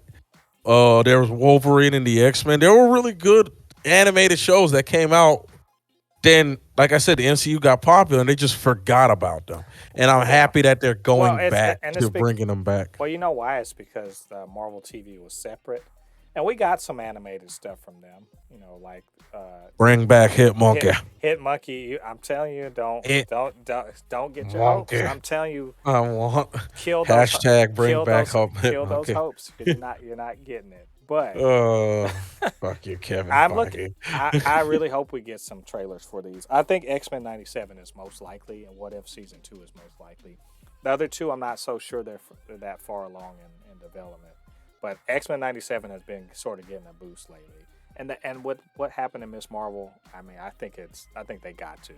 there was Wolverine and the X-Men. There were really good animated shows that came out. Then, like I said, the MCU got popular and they just forgot about them. And I'm Yeah. happy that they're Well, going it's back and to it's big. bringing them back. Well, you know why? It's because Marvel TV was separate, and we got some animated stuff from them. You know, like Bring back Hit Monkey. Hit Monkey. I'm telling you, Hit don't get your hopes. Monkey. I'm telling you, I want kill those hashtag bring kill back those Hope Hit kill those Monkey. hopes because you're not getting it. But Uh, fuck you, Kevin I'm looking. Feige. I really hope we get some trailers for these. I think X-Men '97 is most likely, and What If Season 2 is most likely. The other two, I'm not so sure they're that far along in development. But X-Men '97 has been sort of getting a boost lately. And what happened in Miss Marvel? I mean, I think they got to,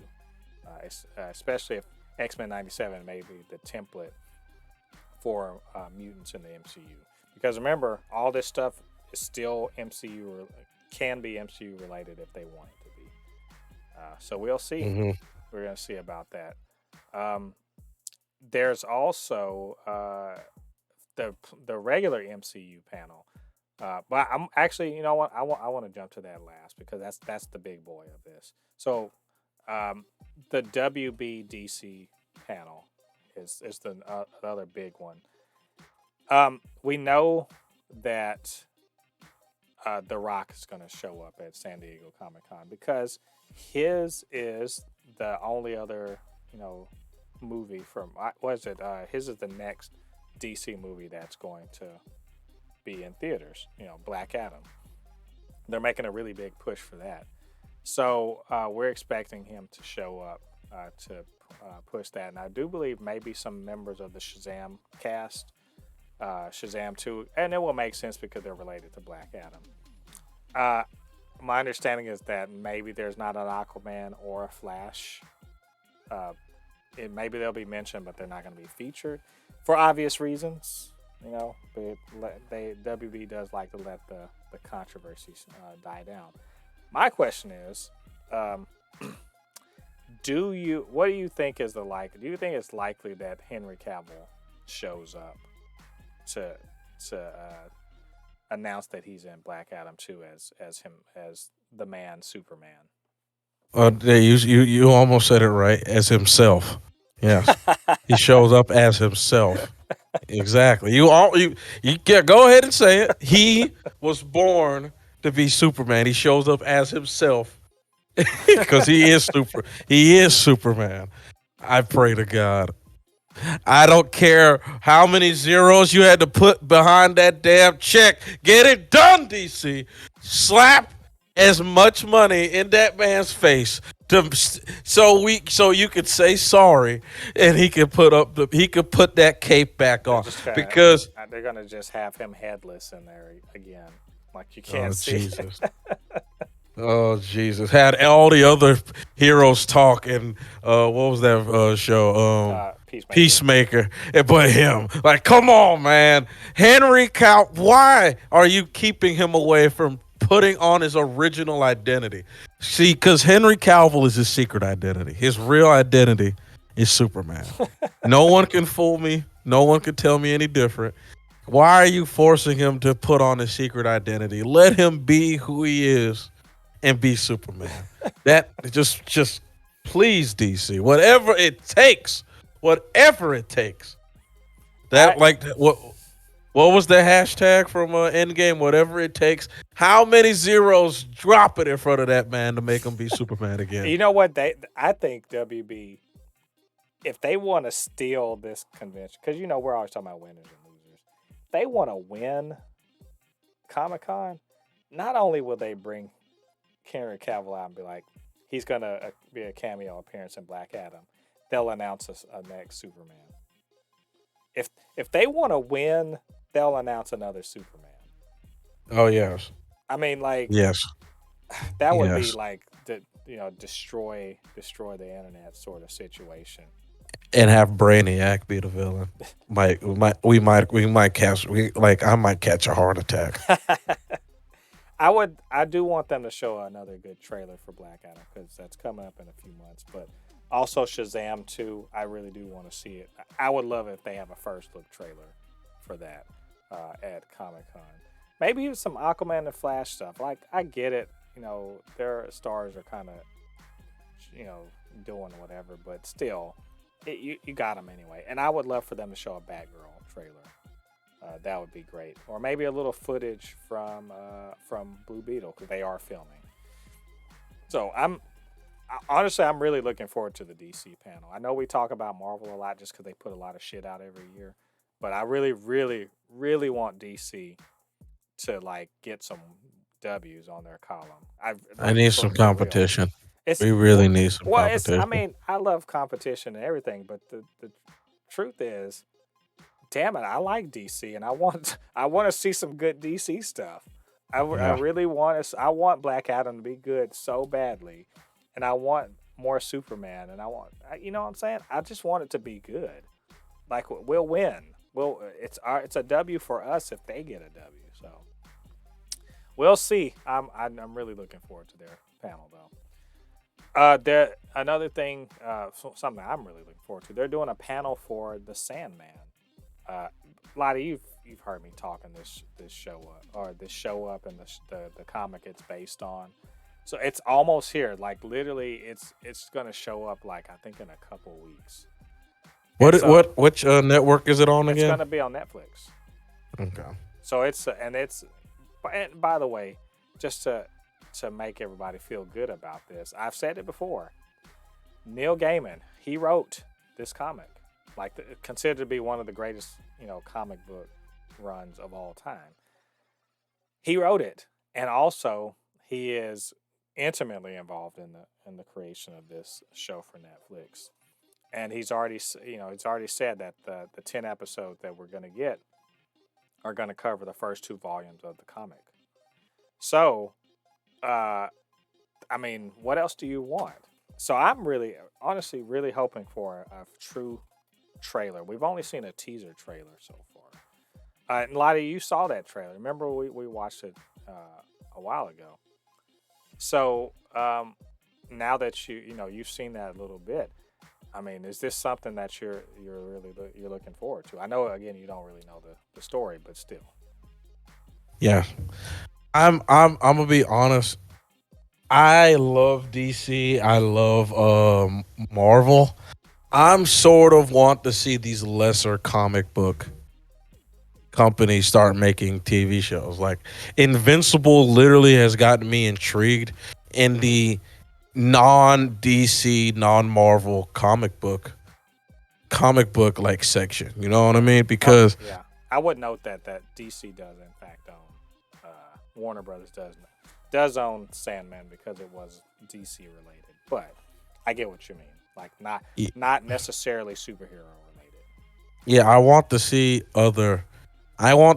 especially if X-Men '97 may be the template for mutants in the MCU. Because remember, all this stuff is still MCU or can be MCU related if they want it to be. So we'll see. Hmm. We're gonna see about that. Um, there's also the regular MCU panel, but I'm actually, you know what, I want to jump to that last because that's the big boy of this. So the WBDC panel is the other big one. We know that The Rock is going to show up at San Diego Comic Con because his is the only other, you know, movie from what is it? His is the next DC movie that's going to be in theaters. You know, Black Adam. They're making a really big push for that. So we're expecting him to show up to push that, and I do believe maybe some members of the Shazam cast, Shazam 2, and it will make sense because they're related to Black Adam. Uh, my understanding is that maybe there's not an Aquaman or a Flash. Uh, maybe they'll be mentioned, but they're not going to be featured for obvious reasons. You know, they WB does like to let the controversies die down. My question is, um, what do you think is do you think it's likely that Henry Cavill shows up to announce that he's in Black Adam 2 as the man Superman? You almost said it right, as himself. Yes, he shows up as himself. Exactly. You can go ahead and say it. He was born to be Superman. He shows up as himself because he is Superman. I pray to God. I don't care how many zeros you had to put behind that damn check. Get it done, DC. Slap as much money in that man's face so you could say sorry and he could put that cape back They're on just because they're gonna just have him headless in there again, like you oh can't see. Jesus. Oh Jesus! Had all the other heroes talk and what was that show? Peacemaker. Peacemaker, but him. Like, come on, man, Henry Cow. Why are you keeping him away from putting on his original identity? See, because Henry Cavill is his secret identity. His real identity is Superman. No one can fool me. No one can tell me any different. Why are you forcing him to put on his secret identity? Let him be who he is and be Superman. That just please DC, whatever it takes. That I like what was the hashtag from Endgame? Whatever it takes. How many zeros drop it in front of that man to make him be Superman again? You know what I think WB if they want to steal this convention, because we're always talking about winners and losers. If they want to win Comic Con, not only will they bring Henry Cavill out and be like, he's gonna be a cameo appearance in Black Adam, they'll announce a next Superman. If they want to win, they'll announce another Superman. Oh yes, I mean, like yes, that would be yes. like the destroy the internet sort of situation. And have Brainiac be the villain. We might catch I might catch a heart attack. I do want them to show another good trailer for Black Adam because that's coming up in a few months. But also Shazam 2, I really do want to see it. I would love it if they have a first look trailer for that at Comic Con. Maybe even some Aquaman and Flash stuff. Like I get it, their stars are kind of doing whatever, but still, you got them anyway. And I would love for them to show a Batgirl trailer. That would be great, or maybe a little footage from Blue Beetle because they are filming. So honestly, I'm really looking forward to the DC panel. I know we talk about Marvel a lot just because they put a lot of shit out every year, but I really, really, really want DC to like get some W's on their column. I need some for real. competition. It's We really need some well, it's. I competition. mean, I love competition and everything, but the truth is, damn it, I like DC, and I want to see some good DC stuff. I Yeah. really want to. I want Black Adam to be good so badly, and I want more Superman, and you know what I'm saying? I just want it to be good. Like we'll win. It's a W for us if they get a W. So we'll see. I'm really looking forward to their panel though. There another thing, something I'm really looking forward to. They're doing a panel for the Sandman. Uh, Lottie, you've heard me talking this show up or this show up and the comic it's based on. So it's almost here. Like literally, it's gonna show up like I think in a couple weeks. And so Which network is it on it's again? gonna be on Netflix. Okay. So and by the way, just to make everybody feel good about this, I've said it before. Neil Gaiman, he wrote this comic, like considered to be one of the greatest, comic book runs of all time. He wrote it, and also he is intimately involved in the creation of this show for Netflix. And he's already said that the 10 episodes that we're going to get are going to cover the first two volumes of the comic. So, uh, I mean, what else do you want? So I'm really, honestly, really hoping for a true trailer. We've only seen a teaser trailer so far. And Lottie, you saw that trailer. Remember we watched it a while ago. So now that you've seen that a little bit, I mean, is this something that you're looking forward to? I know again you don't really know the story, but still. Yeah. I'm gonna be honest. I love DC. I love Marvel. I'm sort of want to see these lesser comic book companies start making TV shows. Like Invincible literally has gotten me intrigued in the non DC, non Marvel comic book like section. You know what I mean? Oh Because yeah, I would note that DC does in fact own Warner Brothers does own Sandman because it was DC related, but I get what you mean. Like not necessarily superhero related. yeah, I want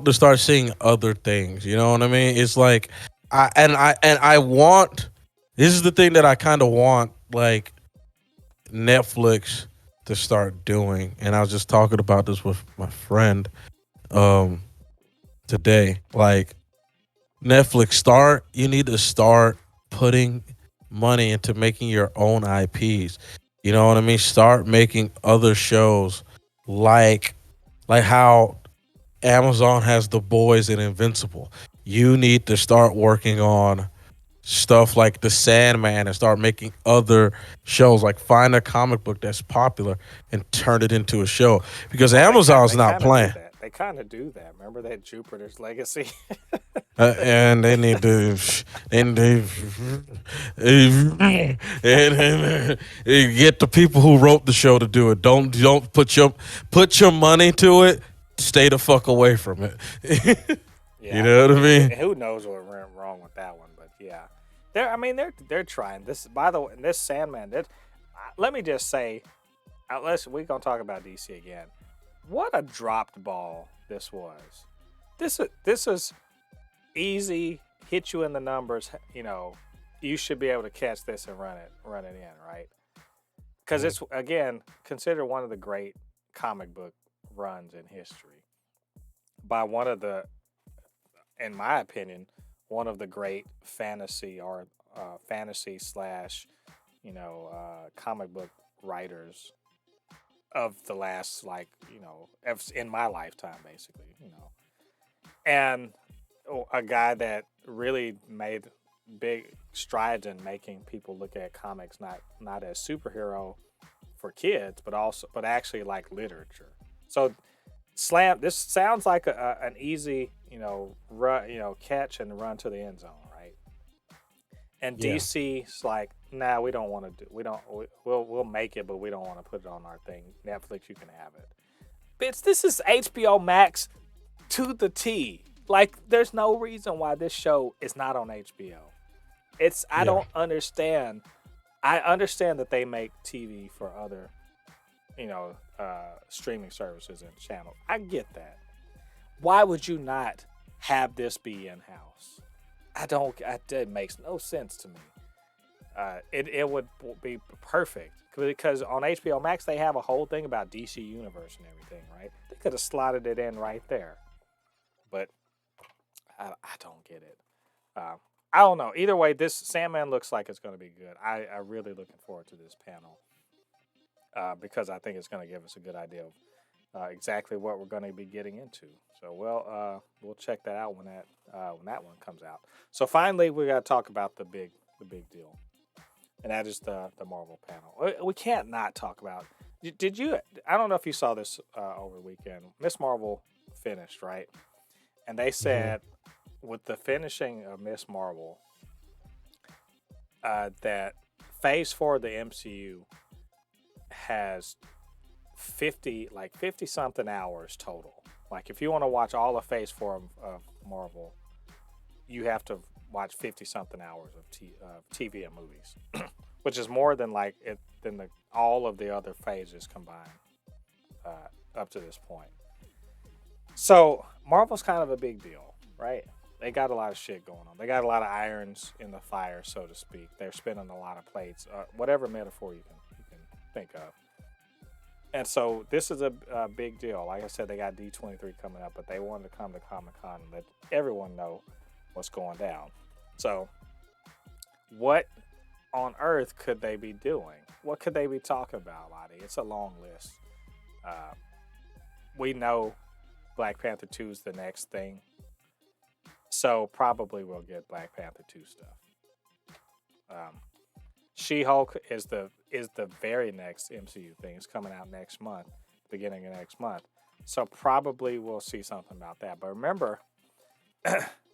to start seeing other things. You know what I mean? It's like I want this is the thing that I kind of want like Netflix to start doing. And I was just talking about this with my friend um today. Like Netflix start you need to start putting money into making your own IPs. You know what I mean? Start making other shows like how Amazon has The Boys and Invincible. You need to start working on stuff like The Sandman and start making other shows. Like find a comic book that's popular and turn it into a show because Well, Amazon's they not kind of do playing. that. They kind of do that. Remember that Jupiter's Legacy? And they need to, and get the people who wrote the show to do it. Don't put your money to it. Stay the fuck away from it. You Yeah, I know mean, what I mean? who knows what went wrong with that one? But yeah, I mean, they're trying this. By the way, this Sandman. Let me just say, unless we gonna talk about DC again. What a dropped ball this was. This is easy. Hit you in the numbers. You should be able to catch this and run it in, right? Because Mhm. it's again considered one of the great comic book runs in history by one of the, in my opinion, one of the great fantasy or fantasy slash comic book writers of the last, like, in my lifetime, basically, and a guy that really made big strides in making people look at comics not as superhero for kids, but actually like literature. So slam. This sounds like an easy, run, catch and run to the end zone, right? And Yeah. DC's like, nah, we don't want to do. We don't. We'll make it, but we don't want to put it on our thing. Netflix, you can have it. Bitch, this is HBO Max to the T. Like, there's no reason why this show is not on HBO. I Yeah. don't understand. I understand that they make TV for other, streaming services and channels. I get that. Why would you not have this be in house? I don't. It makes no sense to me. It would be perfect because on HBO Max they have a whole thing about DC Universe and everything, right? They could have slotted it in right there, but I don't get it. Um, I don't know. Either way, this Sandman looks like it's going to be good. I'm really looking forward to this panel because I think it's going to give us a good idea of exactly what we're going to be getting into. So, we'll check that out when that one comes out. So, finally, we got to talk about the big deal, and that is the Marvel panel. We can't not talk about. Did you? I don't know if you saw this over the weekend. Miss Marvel finished, right? And they Hmm. said with the finishing of Miss Marvel, that Phase 4 of the MCU has 50 something hours total. Like, if you want to watch all of Phase 4 of Marvel, you have to watch 50 something hours of TV and movies, which is more than all of the other phases combined up to this point. So Marvel's kind of a big deal, right? They got a lot of shit going on. They got a lot of irons in the fire, so to speak. They're spinning a lot of plates, whatever metaphor you can think of. And so this is a big deal. Like I said, they got D23 coming up, but they wanted to come to Comic Con and let everyone know what's going down. So what on earth could they be doing? What could they be talking about, Lottie? It's a long list. Uh, we know Black Panther 2 is the next thing. So probably we'll get Black Panther 2 stuff. Um, She-Hulk is the very next MCU thing. It's coming out next month, beginning of next month. So probably we'll see something about that. But remember,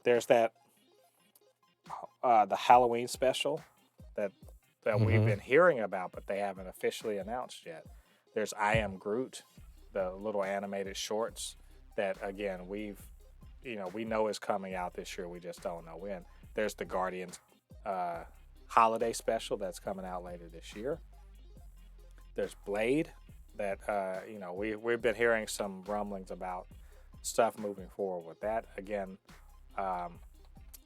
there's that the Halloween special that we've Hmm. been hearing about, but they haven't officially announced yet. There's I Am Groot, the little animated shorts that again we know is coming out this year. We just don't know when. There's the Guardians uh, holiday special that's coming out later this year. There's Blade that we've been hearing some rumblings about stuff moving forward with that. Again, um,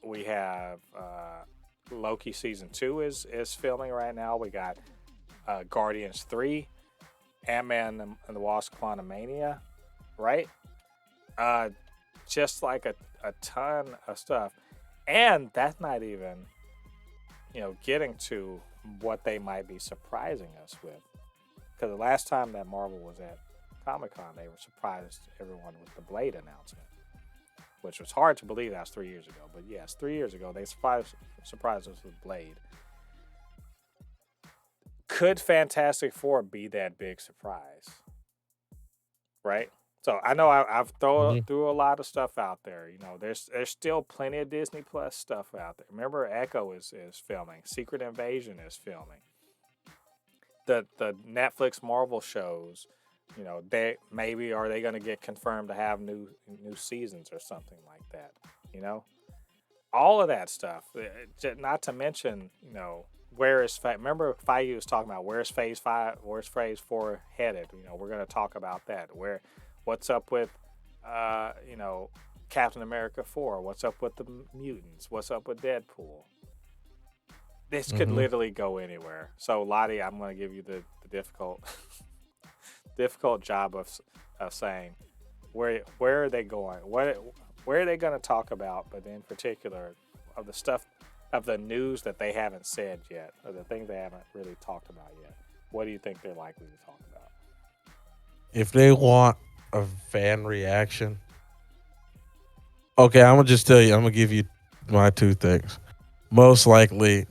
we have Loki season 2 is filming right now. We got Guardians 3, Ant-Man and the Wasp: Quantumania, right? Uh, just like a ton of stuff, and that's not even getting to what they might be surprising us with. Because the last time that Marvel was at Comic Con, they were surprised everyone with the Blade announcement, which was hard to believe. That was 3 years ago. But yes, 3 years ago, they surprised us with Blade. Could Fantastic Four be that big surprise? Right? So I know I've thrown Hmm. threw a lot of stuff out there. There's still plenty of Disney Plus stuff out there. Remember, Echo is filming. Secret Invasion is filming. The Netflix Marvel shows. They maybe are they going to get confirmed to have new seasons or something like that. You know, all of that stuff. Not to mention, where is remember Feige was talking about where's Phase 5, where's Phase 4 headed. We're going to talk about that. What's up with, uh, you know, Captain America 4? What's up with the mutants? What's up with Deadpool? This could Hmm. literally go anywhere. So Lottie, I'm going to give you the difficult difficult job of saying where are they going? Where are they going to talk about? But in particular, of the stuff of the news that they haven't said yet, or the things they haven't really talked about yet. What do you think they're likely to talk about? If they want a fan reaction, okay, I'm gonna just tell you. I'm gonna give you my two things. Most likely,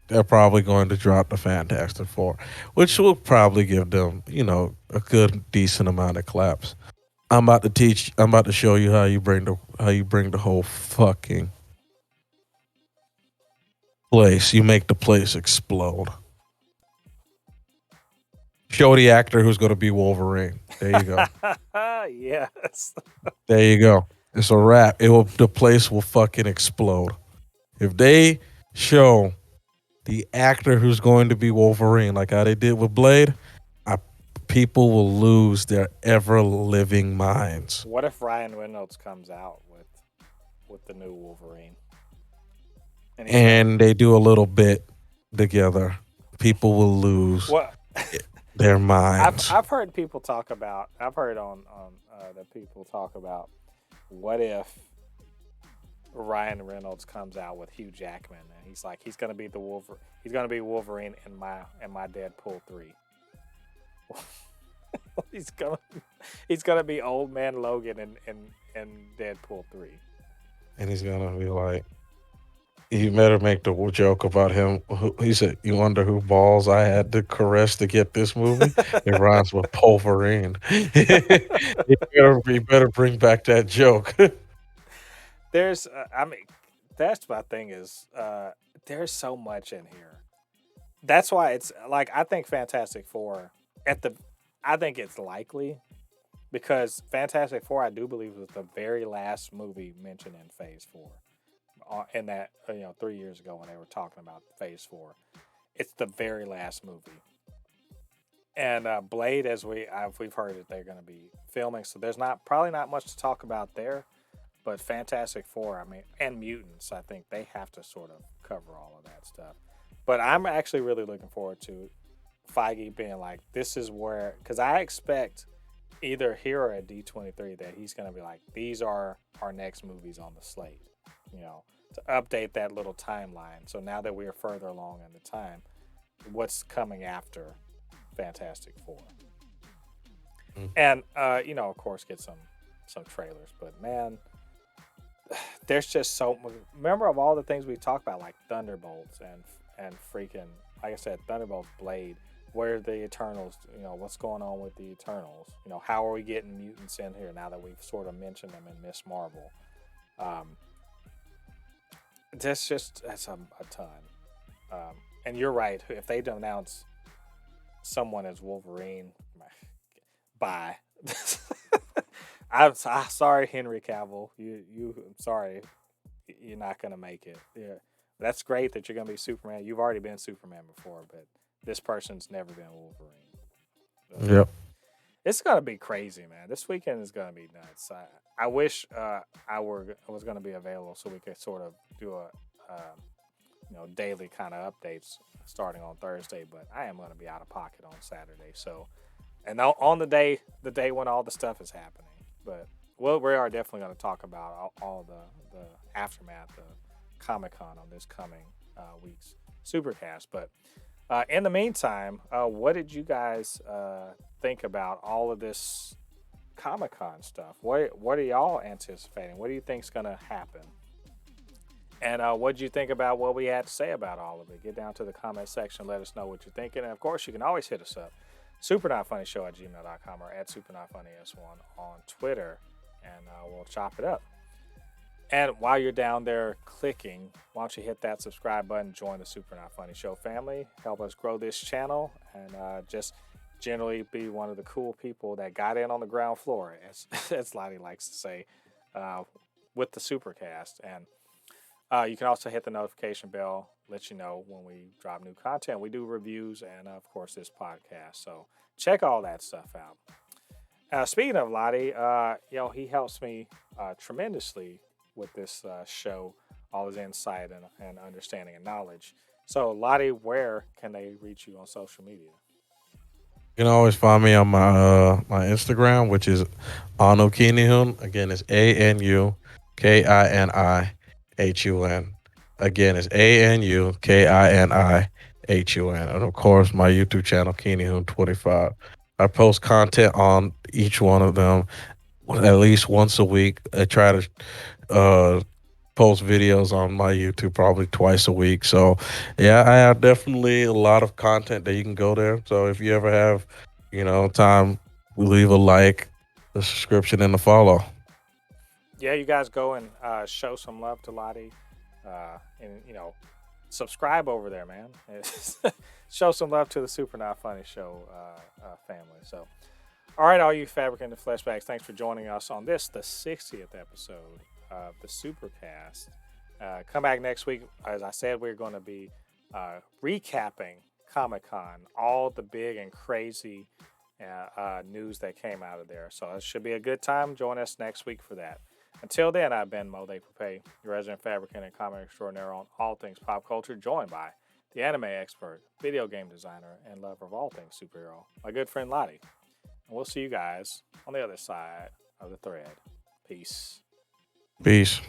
they're probably going to drop the Fantastic Four, which will probably give them, a good decent amount of claps. I'm about to teach. I'm about to show you how you bring the whole fucking place. You make the place explode. Show the actor who's going to be Wolverine. There you go. Yes. There you go. It's a wrap. It will. The place will fucking explode if they show the actor who's going to be Wolverine, like how they did with Blade. I, People will lose their ever living minds, What if Ryan Reynolds comes out with the new Wolverine, and he's gonna and they do a little bit together. People will lose what? their I've minds. I've heard people talk about. I've heard on the people talk about what if Ryan Reynolds comes out with Hugh Jackman and he's like he's gonna be the Wolver he's gonna be Wolverine in my Deadpool 3. he's gonna he's gonna be old man Logan in Deadpool 3. And he's gonna be like, you better make the joke about him. He said, "You wonder who balls I had to caress to get this movie." It rhymes with Pulverine. You better bring back that joke. I mean, that's my thing is there's so much in here. That's why it's like I think Fantastic 4 at the I think it's likely because Fantastic 4 I do believe was the very last movie mentioned in Phase 4. In that 3 years ago when they were talking about Phase 4, it's the very last movie. And Blade, as we've heard that they're going to be filming, so there's not probably not much to talk about there. But Fantastic 4, I mean, and Mutants, I think they have to sort of cover all of that stuff. But I'm actually really looking forward to Feige being like, this is where, because I expect either here or at D23 that he's going to be like, these are our next movies on the slate, to update that little timeline. So now that we are further along in the time, what's coming after Fantastic 4? And, of course, get some trailers. But man, there's just so remember of all the things we talked about like Thunderbolts and freaking like I said Thunderbolts, Blade, where are the Eternals, what's going on with the Eternals, how are we getting mutants in here now that we've sort of mentioned them in Miss Marvel. um that's a ton. And you're right, if they don't announce someone as Wolverine, bye. I'm sorry, Henry Cavill. I'm sorry, you're not gonna make it. Yeah, that's great that you're gonna be Superman. You've already been Superman before, but this person's never been Wolverine. So Yep. it's gonna be crazy, man. This weekend is gonna be nuts. I wish I was gonna be available so we could sort of do a daily kind of updates starting on Thursday, but I am gonna be out of pocket on Saturday. So and on the day when all the stuff is happening. But well, we are definitely going to talk about all the aftermath of Comic Con on this coming week's Supercast. But in the meantime, what did you guys think about all of this Comic Con stuff? What are y'all anticipating? What do you think's going to happen? And what did you think about what we had to say about all of it? Get down to the comment section. Let us know what you're thinking. And of course, you can always hit us up supernotfunnyshow at gmail.com or at supernotfunnyS1 on Twitter, and we'll chop it up. And while you're down there clicking, why don't you hit that subscribe button, join the Super Not Funny Show family, help us grow this channel, and just generally be one of the cool people that got in on the ground floor, as Ladi likes to say, uh, with the Supercast. And you can also hit the notification bell, let you know when we drop new content. We do reviews and, of course, this podcast. So check all that stuff out. Speaking of Ladi, he helps me tremendously with this show, all his insight and understanding and knowledge. So, Ladi, where can they reach you on social media? You can always find me on my Instagram, which is Anu Kinihun. Again, it's ANUKINIHUN. Again, it's ANUKINIHUN. And of course, my YouTube channel, Kinihun25. I post content on each one of them at least once a week. I try to uh, post videos on my YouTube probably twice a week. So, yeah, I have definitely a lot of content that you can go there. So, if you ever have, time, leave a like, a subscription, and a follow. Yeah, you guys go and show some love to Ladi, and subscribe over there, man. Show some love to the Super Not Funny Show family. So, all right, all you Fabricant and Fleshbags, thanks for joining us on this, the 60th episode of the Supercast. Come back next week. As I said, we're going to be recapping Comic Con, all the big and crazy news that came out of there. So it should be a good time. Join us next week for that. Until then, I've been Mo De Pape, your resident Fabricant and comic extraordinaire on all things pop culture, joined by the anime expert, video game designer, and lover of all things superhero, my good friend Ladi. And we'll see you guys on the other side of the thread. Peace. Peace.